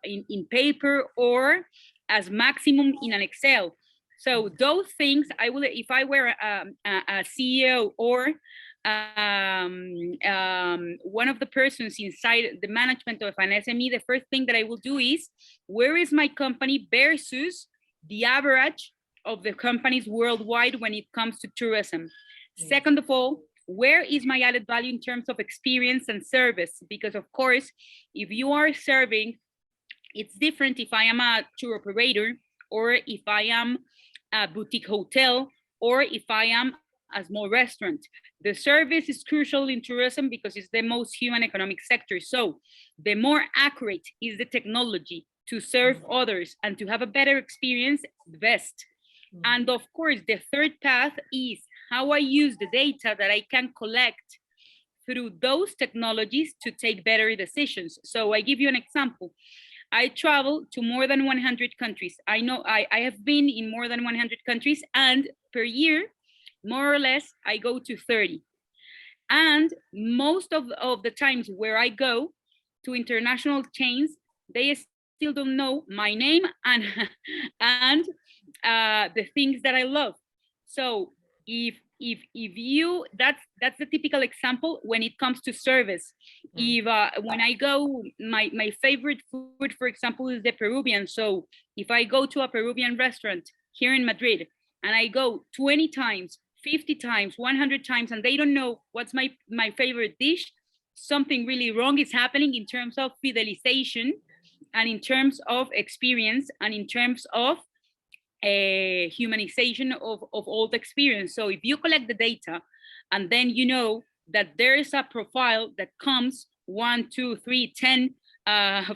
Speaker 2: in paper, or as maximum in an Excel. So those things, I will, if I were a CEO or one of the persons inside the management of an SME, the first thing that I will do is, where is my company versus the average of the companies worldwide when it comes to tourism? Second of all, where is my added value in terms of experience and service? Because of course, if you are serving, it's different if I am a tour operator, or if I am a boutique hotel, or if I am a small restaurant. The service is crucial in tourism because it's the most human economic sector. So the more accurate is the technology to serve others and to have a better experience, the best. And of course, the third path is how I use the data that I can collect through those technologies to take better decisions. So I give you an example. I travel to more than 100 countries. I know I have been in more than 100 countries, and per year, more or less, I go to 30. And most of the times where I go to international chains, they still don't know my name and the things that I love. So if you, that's the typical example when it comes to service. If when I go, my favorite food, for example, is the Peruvian. So if I go to a Peruvian restaurant here in Madrid and I go 20 times, 50 times, 100 times, and they don't know what's my favorite dish, something really wrong is happening in terms of fidelization, and in terms of experience, and in terms of humanization of all the experience. So if you collect the data, and then you know that there is a profile that comes 1, 2, 3, 10,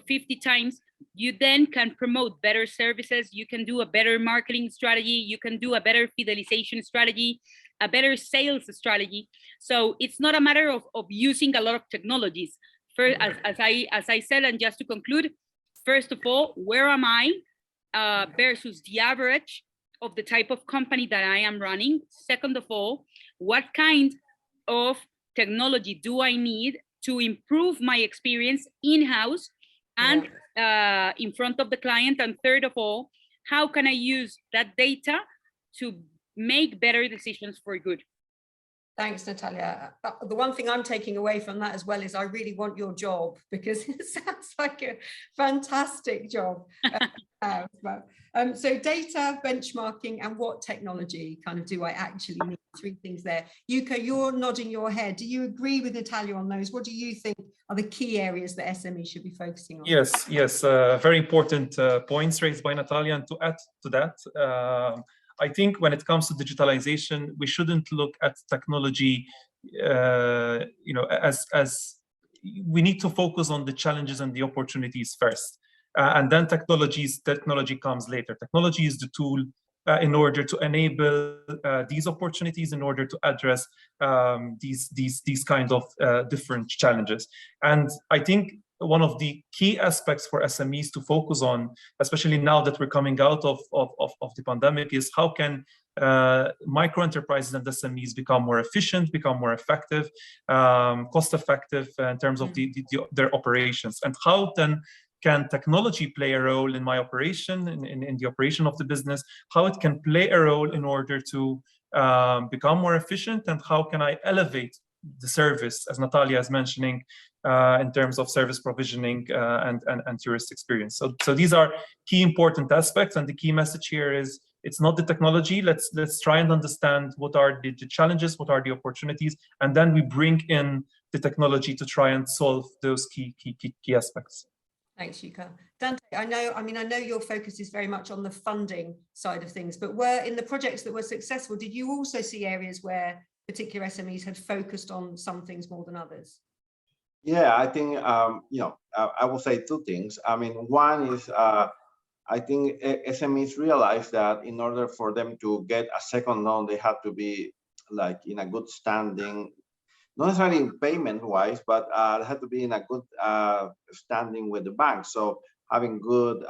Speaker 2: 50 times, you then can promote better services. You can do a better marketing strategy. You can do a better fidelization strategy, a better sales strategy. So it's not a matter of using a lot of technologies. First, as I said, and just to conclude, first of all, where am I versus the average of the type of company that I am running? Second of all, what kind of technology do I need to improve my experience in-house and in front of the client? And third of all, how can I use that data to make better decisions for good?
Speaker 1: Thanks, Natalia. The one thing I'm taking away from that as well is I really want your job, because it sounds like a fantastic job. So data, benchmarking, and what technology kind of do I actually need? 3 things there. Yuka, you're nodding your head. Do you agree with Natalia on those? What do you think are the key areas that SMEs should be focusing on?
Speaker 3: Yes, very important points raised by Natalia. And to add to that, I think when it comes to digitalization, we shouldn't look at technology, as we need to focus on the challenges and the opportunities first, and then technology comes later. Technology is the tool in order to enable these opportunities, in order to address these kind of different challenges. And I think one of the key aspects for SMEs to focus on, especially now that we're coming out of the pandemic, is how can micro enterprises and SMEs become more efficient, become more effective, cost effective in terms of their operations, and how then can technology play a role in my operation, in the operation of the business, how it can play a role in order to become more efficient, and how can I elevate the service, as Natalia is mentioning, in terms of service provisioning and tourist experience. So these are key important aspects, and the key message here is it's not the technology. Let's try and understand what are the challenges, what are the opportunities, and then we bring in the technology to try and solve those key aspects.
Speaker 1: Thanks, Yuka. Dante, I know your focus is very much on the funding side of things, but were in the projects that were successful, did you also see areas where particular SMEs had focused on some things more than others?
Speaker 4: Yeah, I think, I will say two things. I mean, one is, I think SMEs realize that in order for them to get a second loan, they have to be like in a good standing, not necessarily payment wise, but they have to be in a good standing with the bank. So having good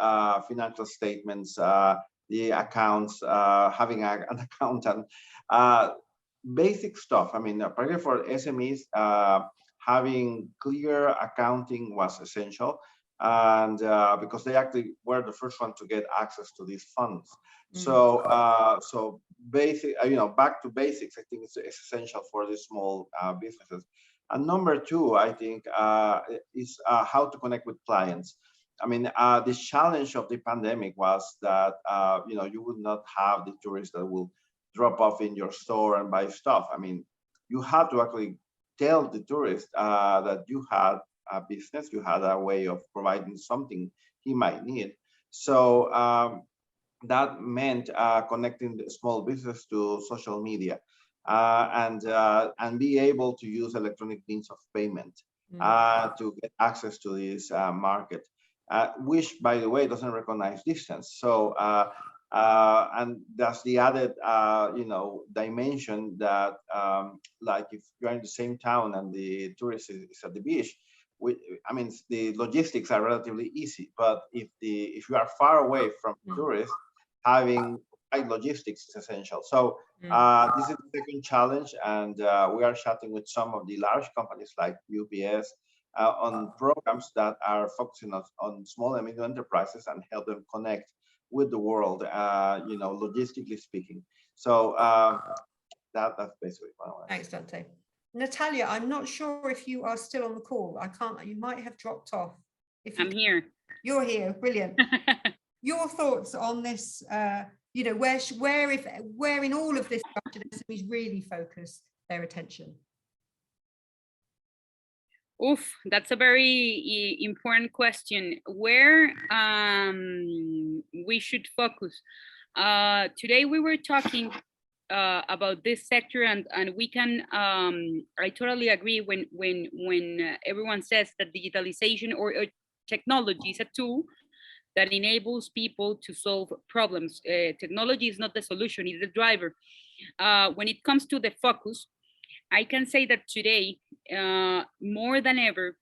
Speaker 4: financial statements, the accounts, having an accountant, basic stuff. I mean, particularly for SMEs, having clear accounting was essential, and because they actually were the first one to get access to these funds. So basic, back to basics, I think it's essential for the small businesses. And number two, I think, is how to connect with clients. I mean, the challenge of the pandemic was that you would not have the tourists that will drop off in your store and buy stuff. I mean, you had to actually tell the tourist that you had a business, you had a way of providing something he might need. So that meant connecting the small business to social media and be able to use electronic means of payment to get access to this market, which, by the way, doesn't recognize distance. So and that's the added dimension that like if you're in the same town and the tourist is at the beach, I mean, the logistics are relatively easy, but if you are far away from tourists, having right logistics is essential. So this is the second challenge, and we are chatting with some of the large companies like UPS on programs that are focusing on small and medium enterprises and help them connect with the world, logistically speaking. So that's basically what I want.
Speaker 1: Thanks, Dante. Natalia, I'm not sure if you are still on the call. You might have dropped off.
Speaker 2: I'm here.
Speaker 1: You're here, brilliant. Your thoughts on this, where in all of this should SMEs really focus their attention?
Speaker 2: Oof, that's a very important question. Where we should focus. Today we were talking about this sector, and we can. I totally agree when everyone says that digitalization or technology is a tool that enables people to solve problems. Technology is not the solution; it's the driver. When it comes to the focus, I can say that today, more than ever,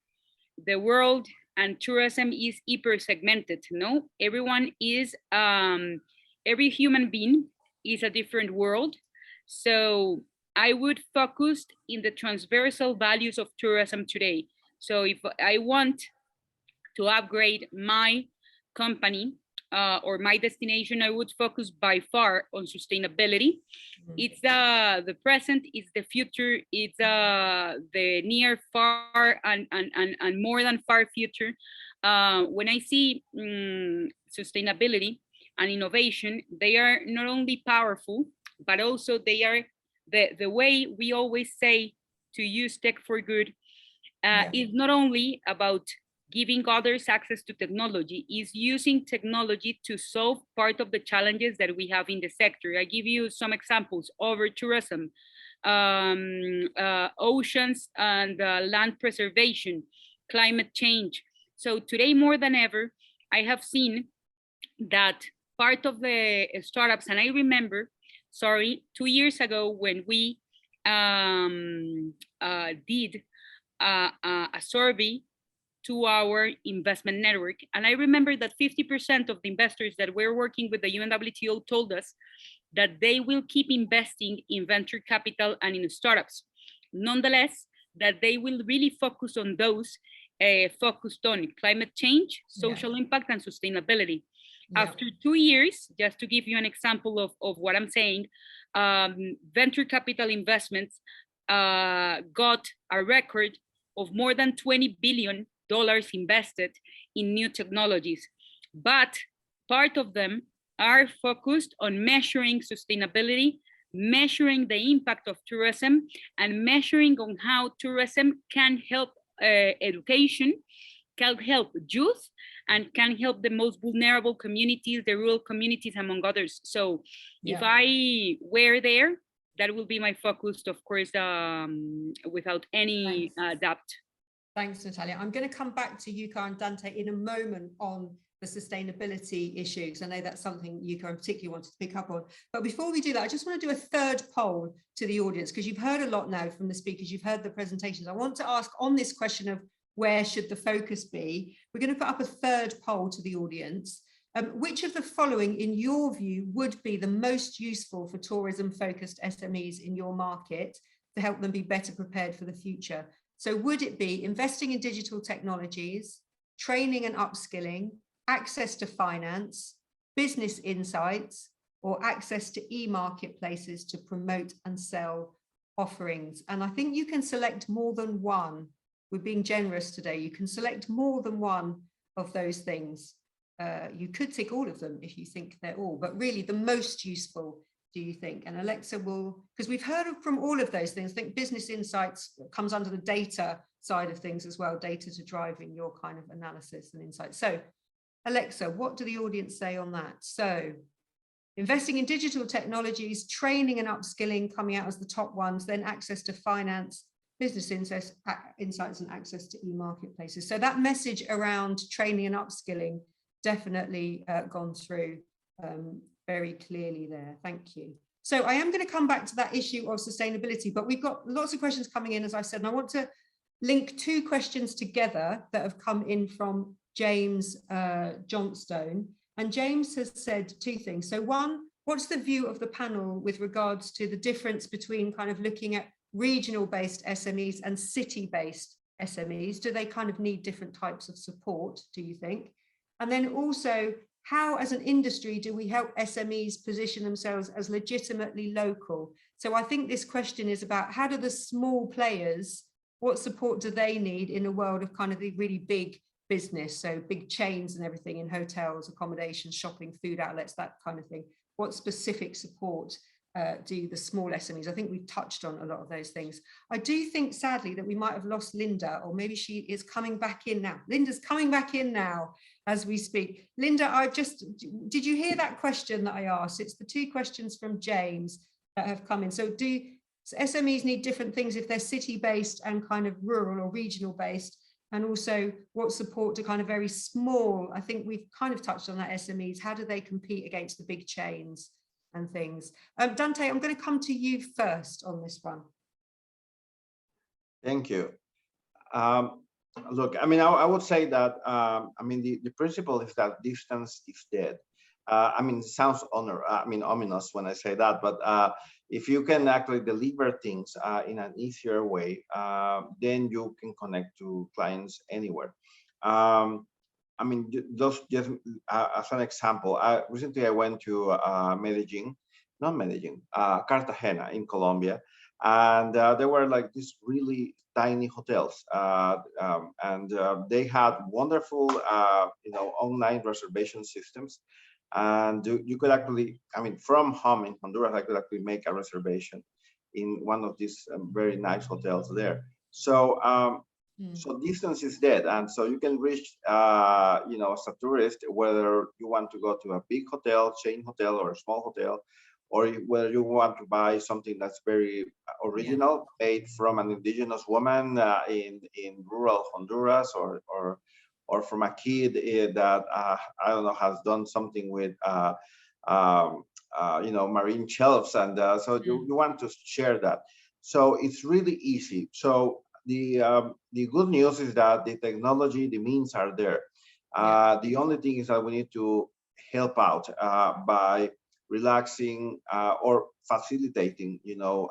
Speaker 2: the world and tourism is hyper segmented. No, everyone is, every human being is a different world. So I would focus in the transversal values of tourism today. So if I want to upgrade my company or my destination, I would focus by far on sustainability. It's the present, it's the future, it's the near, far, and more than far future. When I see sustainability and innovation, they are not only powerful, but also they are the way we always say to use tech for good is not only about giving others access to technology, is using technology to solve part of the challenges that we have in the sector. I give you some examples: over tourism, oceans and land preservation, climate change. So today more than ever, I have seen that part of the startups, and I remember, 2 years ago when we did a survey to our investment network. And I remember that 50% of the investors that were working with the UNWTO told us that they will keep investing in venture capital and in startups. Nonetheless, that they will really focus on those focused on climate change, social impact, and sustainability. After 2 years, just to give you an example of what I'm saying, venture capital investments got a record of more than $20 billion invested in new technologies, but part of them are focused on measuring sustainability, measuring the impact of tourism, and measuring on how tourism can help education can help youth and can help the most vulnerable communities, the rural communities, among others. So if I were there, that will be my focus, of course, without any doubt.
Speaker 1: Thanks, Natalia. I'm going to come back to Yuka and Dante in a moment on the sustainability issues. I know that's something Yuka and particularly wanted to pick up on. But before we do that, I just want to do a third poll to the audience, because you've heard a lot now from the speakers, you've heard the presentations. I want to ask on this question of where should the focus be, we're going to put up a third poll to the audience. Which of the following, in your view, would be the most useful for tourism-focused SMEs in your market to help them be better prepared for the future? So would it be investing in digital technologies, training and upskilling, access to finance, business insights, or access to e-marketplaces to promote and sell offerings? And I think you can select more than one. We're being generous today. You can select more than one of those things. You could tick all of them if you think they're all, but really the most useful, do you think? And Alexa will, because we've heard from all of those things, I think business insights comes under the data side of things as well, data to driving your kind of analysis and insight. So Alexa, what do the audience say on that? So investing in digital technologies, training and upskilling coming out as the top ones, then access to finance, business insights and access to e-marketplaces. So that message around training and upskilling definitely gone through very clearly there. Thank you. So I am going to come back to that issue of sustainability, but we've got lots of questions coming in, as I said, and I want to link two questions together that have come in from James Johnstone. And James has said two things. So one, what's the view of the panel with regards to the difference between kind of looking at regional-based SMEs and city-based SMEs? Do they kind of need different types of support, do you think? And then also, how as an industry do we help SMEs position themselves as legitimately local? So I think this question is about how do the small players, what support do they need in a world of kind of the really big business, so big chains and everything in hotels, accommodations, shopping, food outlets, that kind of thing. What specific support do the small SMEs? I think we've touched on a lot of those things. I do think, sadly, that we might have lost Linda, or maybe she is coming back in now. Linda's coming back in now as we speak. Linda, did you hear that question that I asked? It's the two questions from James that have come in. So SMEs need different things if they're city-based and kind of rural or regional-based, and also what support to kind of very small, I think we've kind of touched on that, SMEs, how do they compete against the big chains and things? Dante, I'm going to come to you first on this one.
Speaker 4: Thank you. Look, I mean, I would say that, I mean, the principle is that distance is dead. I mean, it sounds ominous when I say that, but if you can actually deliver things in an easier way, then you can connect to clients anywhere. I mean, just as an example, recently I went to Cartagena in Colombia, and there were like these really tiny hotels, and they had wonderful, online reservation systems. And you could actually, I mean, from home in Honduras, I could actually make a reservation in one of these very nice hotels there. So, so distance is dead, and so you can reach, as a tourist, whether you want to go to a big hotel, chain hotel, or a small hotel, or whether you want to buy something that's very original, made from an indigenous woman in rural Honduras, or from a kid that I don't know, has done something with marine shelves, and so you want to share that. So it's really easy. So the good news is that the technology, the means are there. The only thing is that we need to help out by relaxing or facilitating,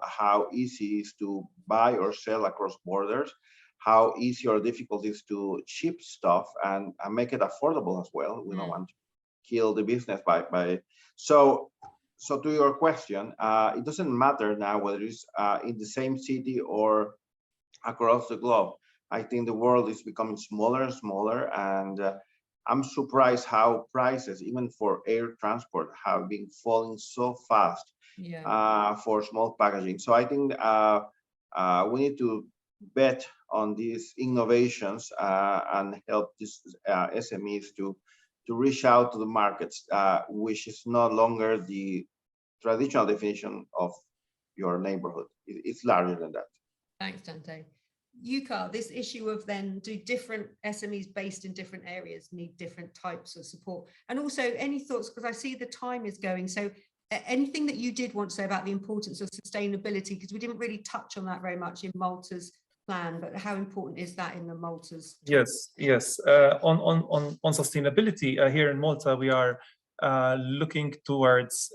Speaker 4: how easy it is to buy or sell across borders, how easy or difficult it is to ship stuff and make it affordable as well. We don't want to kill the business by. So to your question, it doesn't matter now whether it's in the same city or across the globe. I think the world is becoming smaller and smaller, and I'm surprised how prices, even for air transport, have been falling so fast for small packaging. So I think we need to bet on these innovations and help these SMEs to reach out to the markets, which is no longer the traditional definition of your neighborhood. It's larger than that.
Speaker 1: Thanks, Dante. Yuka, this issue of then do different SMEs based in different areas need different types of support? And also any thoughts, because I see the time is going. So anything that you did want to say about the importance of sustainability, because we didn't really touch on that very much in Malta's plan, but how important is that in the Malta's?
Speaker 3: Yes. On sustainability here in Malta, we are looking towards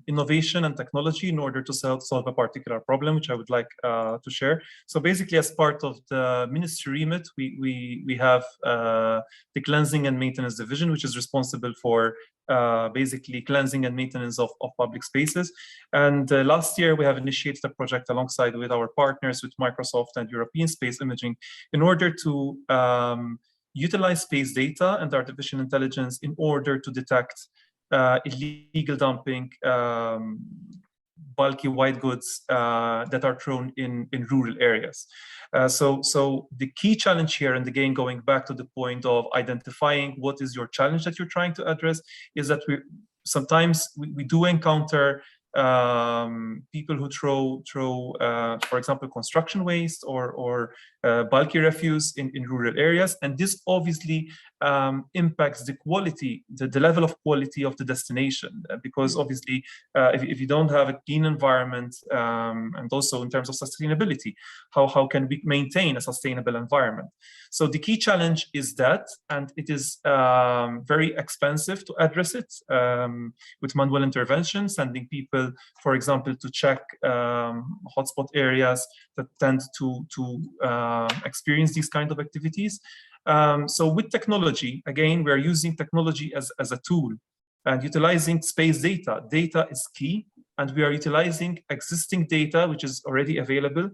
Speaker 3: innovation and technology in order to solve a particular problem, which I would like to share. So basically, as part of the ministry remit, we have the cleansing and maintenance division, which is responsible for basically cleansing and maintenance of public spaces. And last year, we have initiated a project alongside with our partners, with Microsoft and European Space Imaging, in order to utilize space data and artificial intelligence in order to detect illegal dumping, bulky white goods that are thrown in rural areas. So the key challenge here, and again, going back to the point of identifying what is your challenge that you're trying to address, is that sometimes we do encounter people who throw for example, construction waste or bulky refuse in rural areas. And this obviously impacts the quality, the level of quality of the destination, because obviously if you don't have a clean environment, and also in terms of sustainability, how can we maintain a sustainable environment? So the key challenge is that, and it is very expensive to address it with manual intervention, sending people, for example, to check hotspot areas that tend to experience these kind of activities. So with technology, again, we're using technology as a tool and utilizing space data. Data is key, and we are utilizing existing data, which is already available,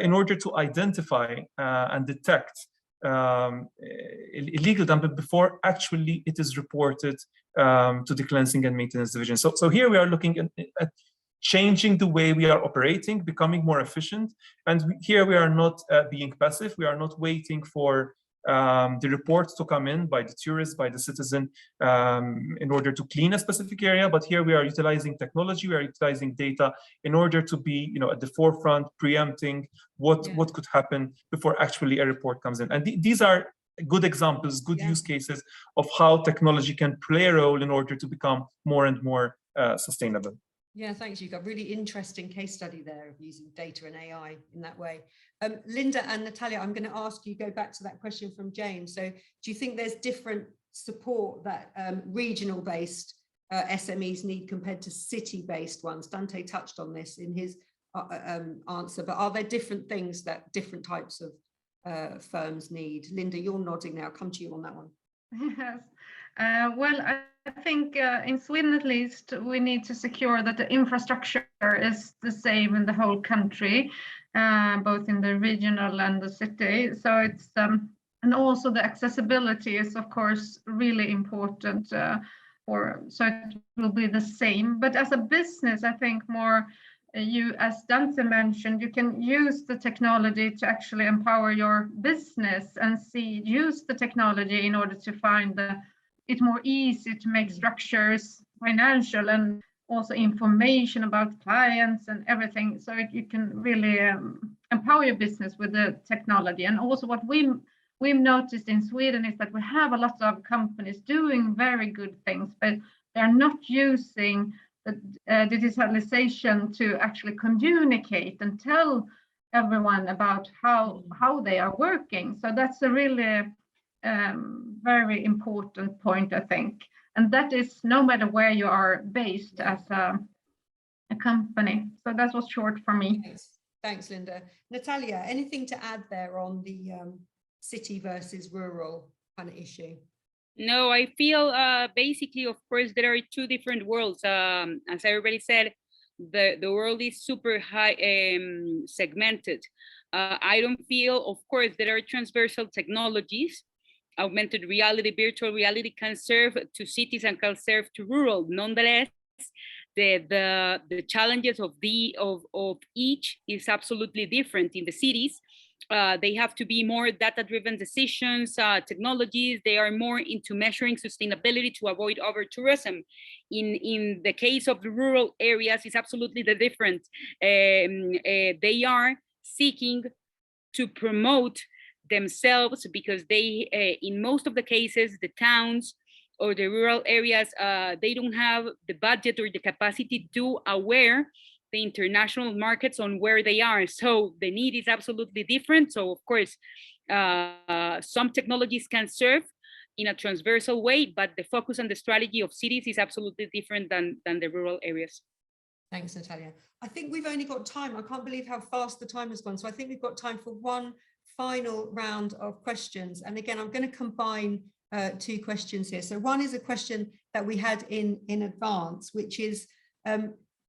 Speaker 3: in order to identify and detect illegal dumping before actually it is reported to the cleansing and maintenance division. So here we are looking at changing the way we are operating, becoming more efficient. And here we are not being passive. We are not waiting for the reports to come in by the tourist, by the citizen, in order to clean a specific area. But here we are utilizing technology, we are utilizing data in order to be, at the forefront, preempting what could happen before actually a report comes in. And these are good examples, good use cases of how technology can play a role in order to become more and more sustainable.
Speaker 1: Yeah, thanks, Yuka. Really interesting case study there of using data and AI in that way. Linda and Natalia, I'm going to ask you, go back to that question from James. So do you think there's different support that regional-based SMEs need compared to city-based ones? Dante touched on this in his answer, but are there different things that different types of firms need? Linda, you're nodding now. I'll come to you on that one.
Speaker 5: Yes. Well, I think in Sweden, at least, we need to secure that the infrastructure is the same in the whole country, both in the regional and the city. So it's and also the accessibility is, of course, really important. So it will be the same. But as a business, I think more you, as Dante mentioned, you can use the technology to actually empower your business and use the technology in order to find it more easy to make structures, financial, and also information about clients and everything. So you can really empower your business with the technology. And also what we've noticed in Sweden is that we have a lot of companies doing very good things, but they're not using the digitalization to actually communicate and tell everyone about how they are working. So that's a really very important point, I think. And that is no matter where you are based as a company. So that was short for me.
Speaker 1: Thanks, Linda. Natalia, anything to add there on the city versus rural kind of issue?
Speaker 2: No, I feel basically, of course, there are two different worlds. As everybody said, the world is super high segmented. I don't feel, of course, there are transversal technologies. Augmented reality, virtual reality can serve to cities and can serve to rural. Nonetheless, the challenges of each is absolutely different. In the cities, They have to be more data-driven decisions, technologies. They are more into measuring sustainability to avoid over-tourism. In the case of the rural areas, it's absolutely the different. They are seeking to promote themselves because they, in most of the cases, the towns or the rural areas, they don't have the budget or the capacity to aware the international markets on where they are. So the need is absolutely different. So of course, some technologies can serve in a transversal way, but the focus and the strategy of cities is absolutely different than the rural areas.
Speaker 1: Thanks, Natalia. I think we've only got time. I can't believe how fast the time has gone. So I think we've got time for one final round of questions. And again, I'm going to combine two questions here. So one is a question that we had in advance, which is,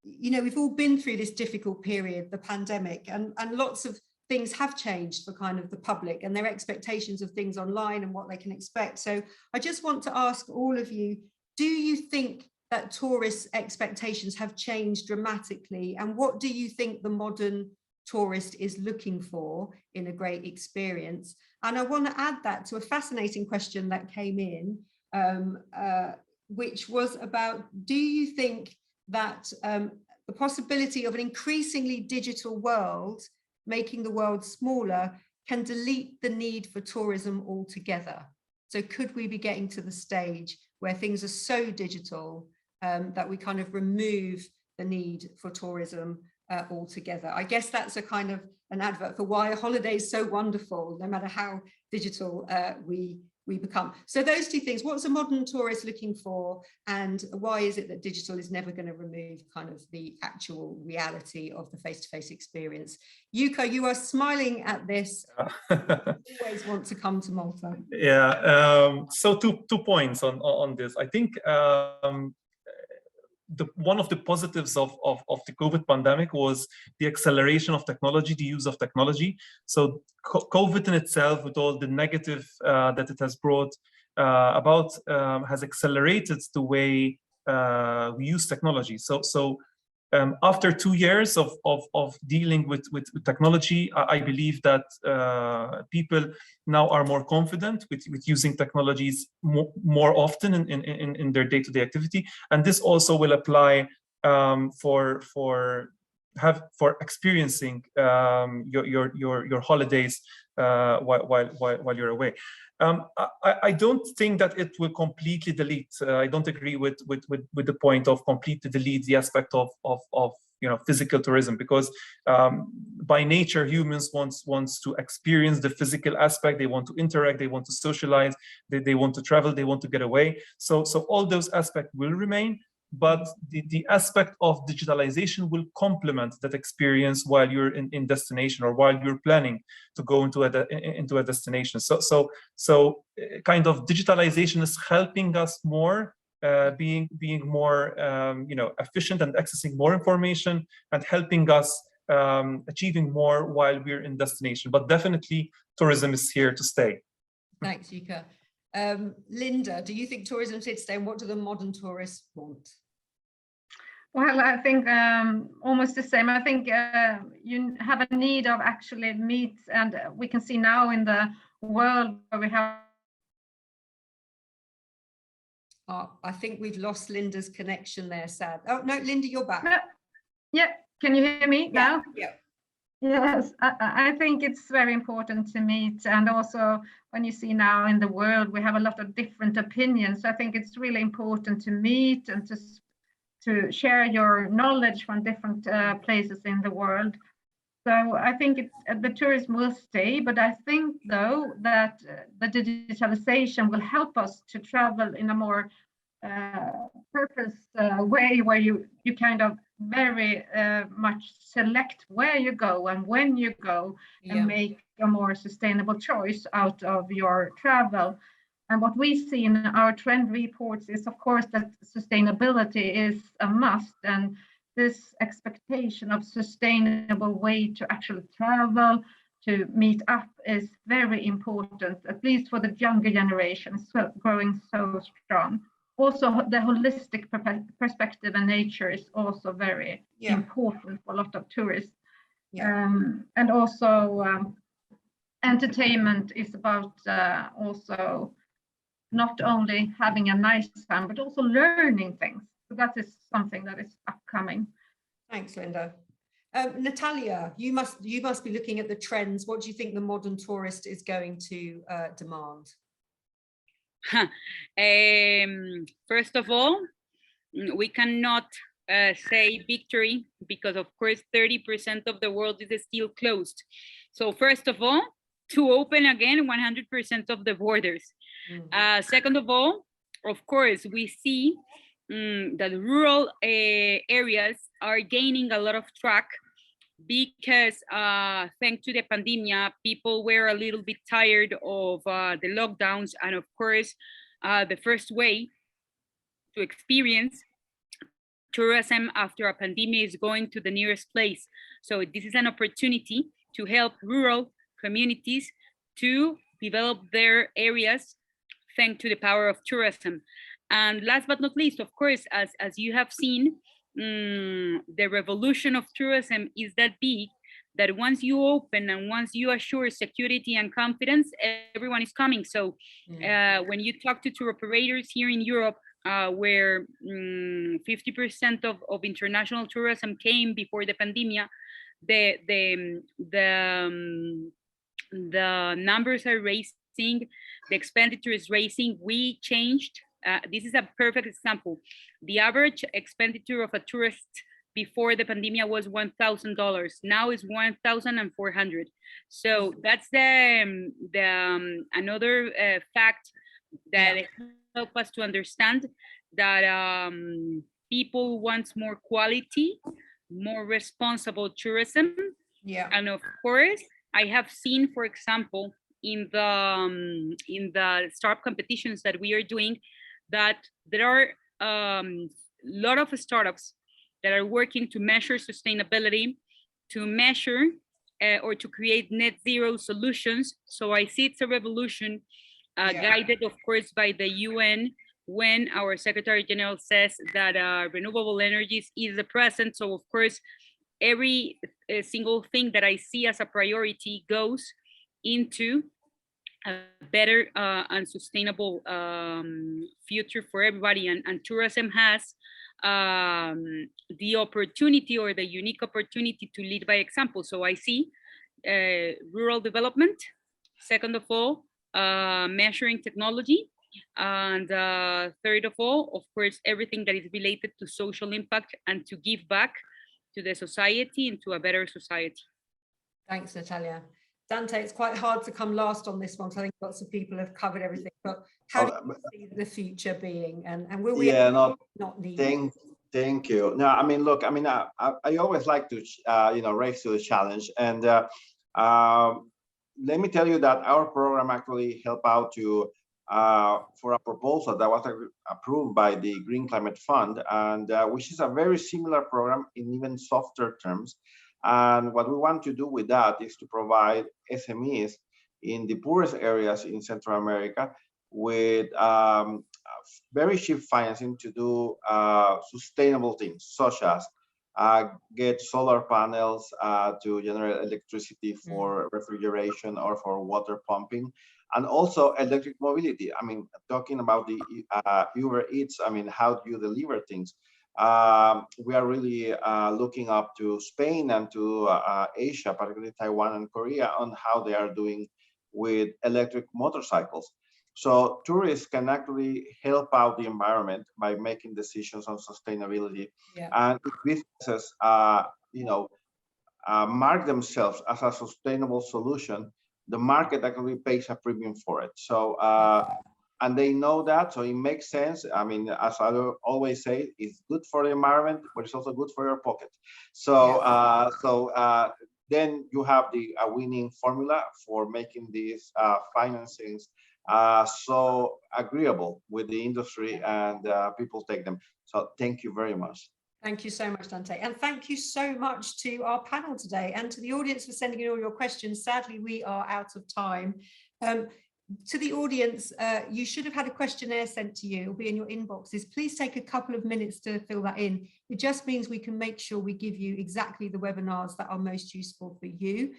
Speaker 1: you know, we've all been through this difficult period, the pandemic, and lots of things have changed for kind of the public and their expectations of things online and what they can expect. So I just want to ask all of you, do you think that tourists' expectations have changed dramatically? And what do you think the modern tourist is looking for in a great experience? And I want to add that to a fascinating question that came in, which was about, do you think that the possibility of an increasingly digital world, making the world smaller, can delete the need for tourism altogether? So could we be getting to the stage where things are so digital that we kind of remove the need for tourism altogether? I guess that's a kind of an advert for why a holiday is so wonderful, no matter how digital we become. So those two things, what's a modern tourist looking for, and why is it that digital is never going to remove kind of the actual reality of the face-to-face experience? Yuka, you are smiling at this. Always want to come to Malta.
Speaker 3: Yeah, so two points on this. I think one of the positives of the COVID pandemic was the acceleration of technology, the use of technology. So COVID in itself, with all the negative that it has brought about, has accelerated the way we use technology. So after 2 years of dealing with technology, I believe that people now are more confident with using technologies more often in their day-to-day activity, and this also will apply for experiencing your holidays while you're away. I don't think that it will completely delete. I don't agree with the point of completely delete the aspect of physical tourism, because by nature humans wants to experience the physical aspect. They want to interact, they want to socialize, they want to travel, they want to get away. So all those aspects will remain. But the aspect of digitalization will complement that experience while you're in destination, or while you're planning to go into a destination. So kind of digitalization is helping us more, being more efficient and accessing more information, and helping us achieving more while we're in destination. But definitely tourism is here to stay.
Speaker 1: Thanks, Yuka. Linda, do you think tourism is here to stay, and what do the modern tourists want?
Speaker 5: Well, I think almost the same. I think you have a need of actually meet, and we can see now in the world where we have.
Speaker 1: Oh, I think we've lost Linda's connection there, sad. Oh, no, Linda, you're back.
Speaker 5: Yeah, can you hear me now?
Speaker 1: Yeah.
Speaker 5: Yes, I think it's very important to meet, and also when you see now in the world we have a lot of different opinions. So I think it's really important to meet and to share your knowledge from different places in the world. So I think the tourism will stay, but I think though that the digitalization will help us to travel in a more purpose way, where you kind of very much select where you go and when you go, and make a more sustainable choice out of your travel. And what we see in our trend reports is, of course, that sustainability is a must, and this expectation of sustainable way to actually travel, to meet up, is very important, at least for the younger generation. It's growing so strong. Also, the holistic perspective and nature is also very important for a lot of tourists. And also, entertainment is about also not only having a nice time, but also learning things. So that is something that is upcoming.
Speaker 1: Thanks, Linda. Natalia, you must be looking at the trends. What do you think the modern tourist is going to demand?
Speaker 2: First of all, we cannot say victory because, of course, 30% of the world is still closed. So first of all, to open again 100% of the borders. Second of all, of course, we see that rural areas are gaining a lot of track because thanks to the pandemic, people were a little bit tired of the lockdowns. And of course, the first way to experience tourism after a pandemic is going to the nearest place. So this is an opportunity to help rural communities to develop their areas thanks to the power of tourism. And last but not least, of course, as you have seen, the revolution of tourism is that big that once you open and once you assure security and confidence, everyone is coming. So when you talk to tour operators here in Europe, where 50% of international tourism came before the pandemic, the numbers are raising, the expenditure is raising. We changed. This is a perfect example. The average expenditure of a tourist before the pandemic was $1,000. Now it's $1,400. So that's another fact that help us to understand that people want more quality, more responsible tourism. And of course, I have seen, for example, in the startup competitions that we are doing, that there are a lot of startups that are working to measure sustainability, to measure or to create net zero solutions. So I see it's a revolution guided, of course, by the UN, when our Secretary General says that renewable energies is the present. So of course, every single thing that I see as a priority goes into a better and sustainable future for everybody. And tourism has the opportunity or the unique opportunity to lead by example. So I see rural development, second of all, measuring technology, and third of all, of course, everything that is related to social impact and to give back to the society and to a better society.
Speaker 1: Thanks, Natalia. Dante, it's quite hard to come last on this one, so I think lots of people have covered everything, but how do you see the future being, and will we not need?
Speaker 4: Thank you. No, I mean, look, I mean, I always like to, raise to the challenge. And let me tell you that our program actually helped out to, for a proposal that was approved by the Green Climate Fund, and which is a very similar program in even softer terms. And what we want to do with that is to provide SMEs in the poorest areas in Central America with very cheap financing to do sustainable things, such as get solar panels to generate electricity for refrigeration or for water pumping, and also electric mobility. I mean, talking about the Uber Eats, I mean, how do you deliver things? We are really looking up to Spain and to Asia, particularly Taiwan and Korea, on how they are doing with electric motorcycles. So tourists can actually help out the environment by making decisions on sustainability. And if businesses, mark themselves as a sustainable solution, the market actually pays a premium for it. So, and they know that, so it makes sense. I mean, as I always say, it's good for the environment, but it's also good for your pocket. So, then you have the winning formula for making these financings so agreeable with the industry, and people take them. So thank you very much.
Speaker 1: Thank you so much, Dante. And thank you so much to our panel today and to the audience for sending in all your questions. Sadly, we are out of time. to the audience, you should have had a questionnaire sent to you. It'll be in your inboxes. Please take a couple of minutes to fill that in. It just means we can make sure we give you exactly the webinars that are most useful for you.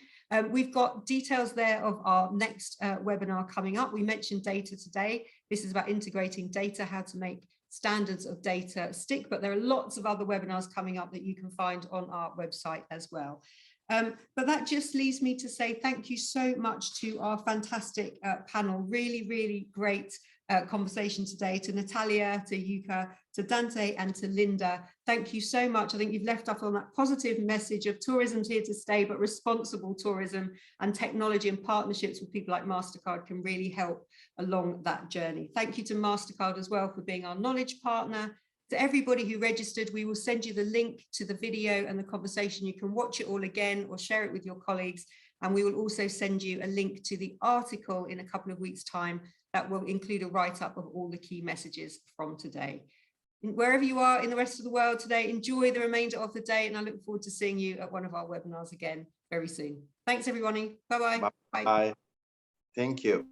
Speaker 1: We've got details there of our next webinar coming up. We mentioned data today. This is about integrating data, how to make standards of data stick, but there are lots of other webinars coming up that you can find on our website as well. But that just leaves me to say thank you so much to our fantastic panel. Really, really great conversation today. To Natalia, to Yuka, to Dante, and to Linda. Thank you so much. I think you've left us on that positive message of tourism's here to stay, but responsible tourism and technology and partnerships with people like MasterCard can really help along that journey. Thank you to MasterCard as well for being our knowledge partner. To everybody who registered, we will send you the link to the video and the conversation. You can watch it all again or share it with your colleagues. And we will also send you a link to the article in a couple of weeks' time that will include a write-up of all the key messages from today. Wherever you are in the rest of the world today, enjoy the remainder of the day, and I look forward to seeing you at one of our webinars again very soon. Thanks, everybody. Bye-bye.
Speaker 4: Bye. Thank you.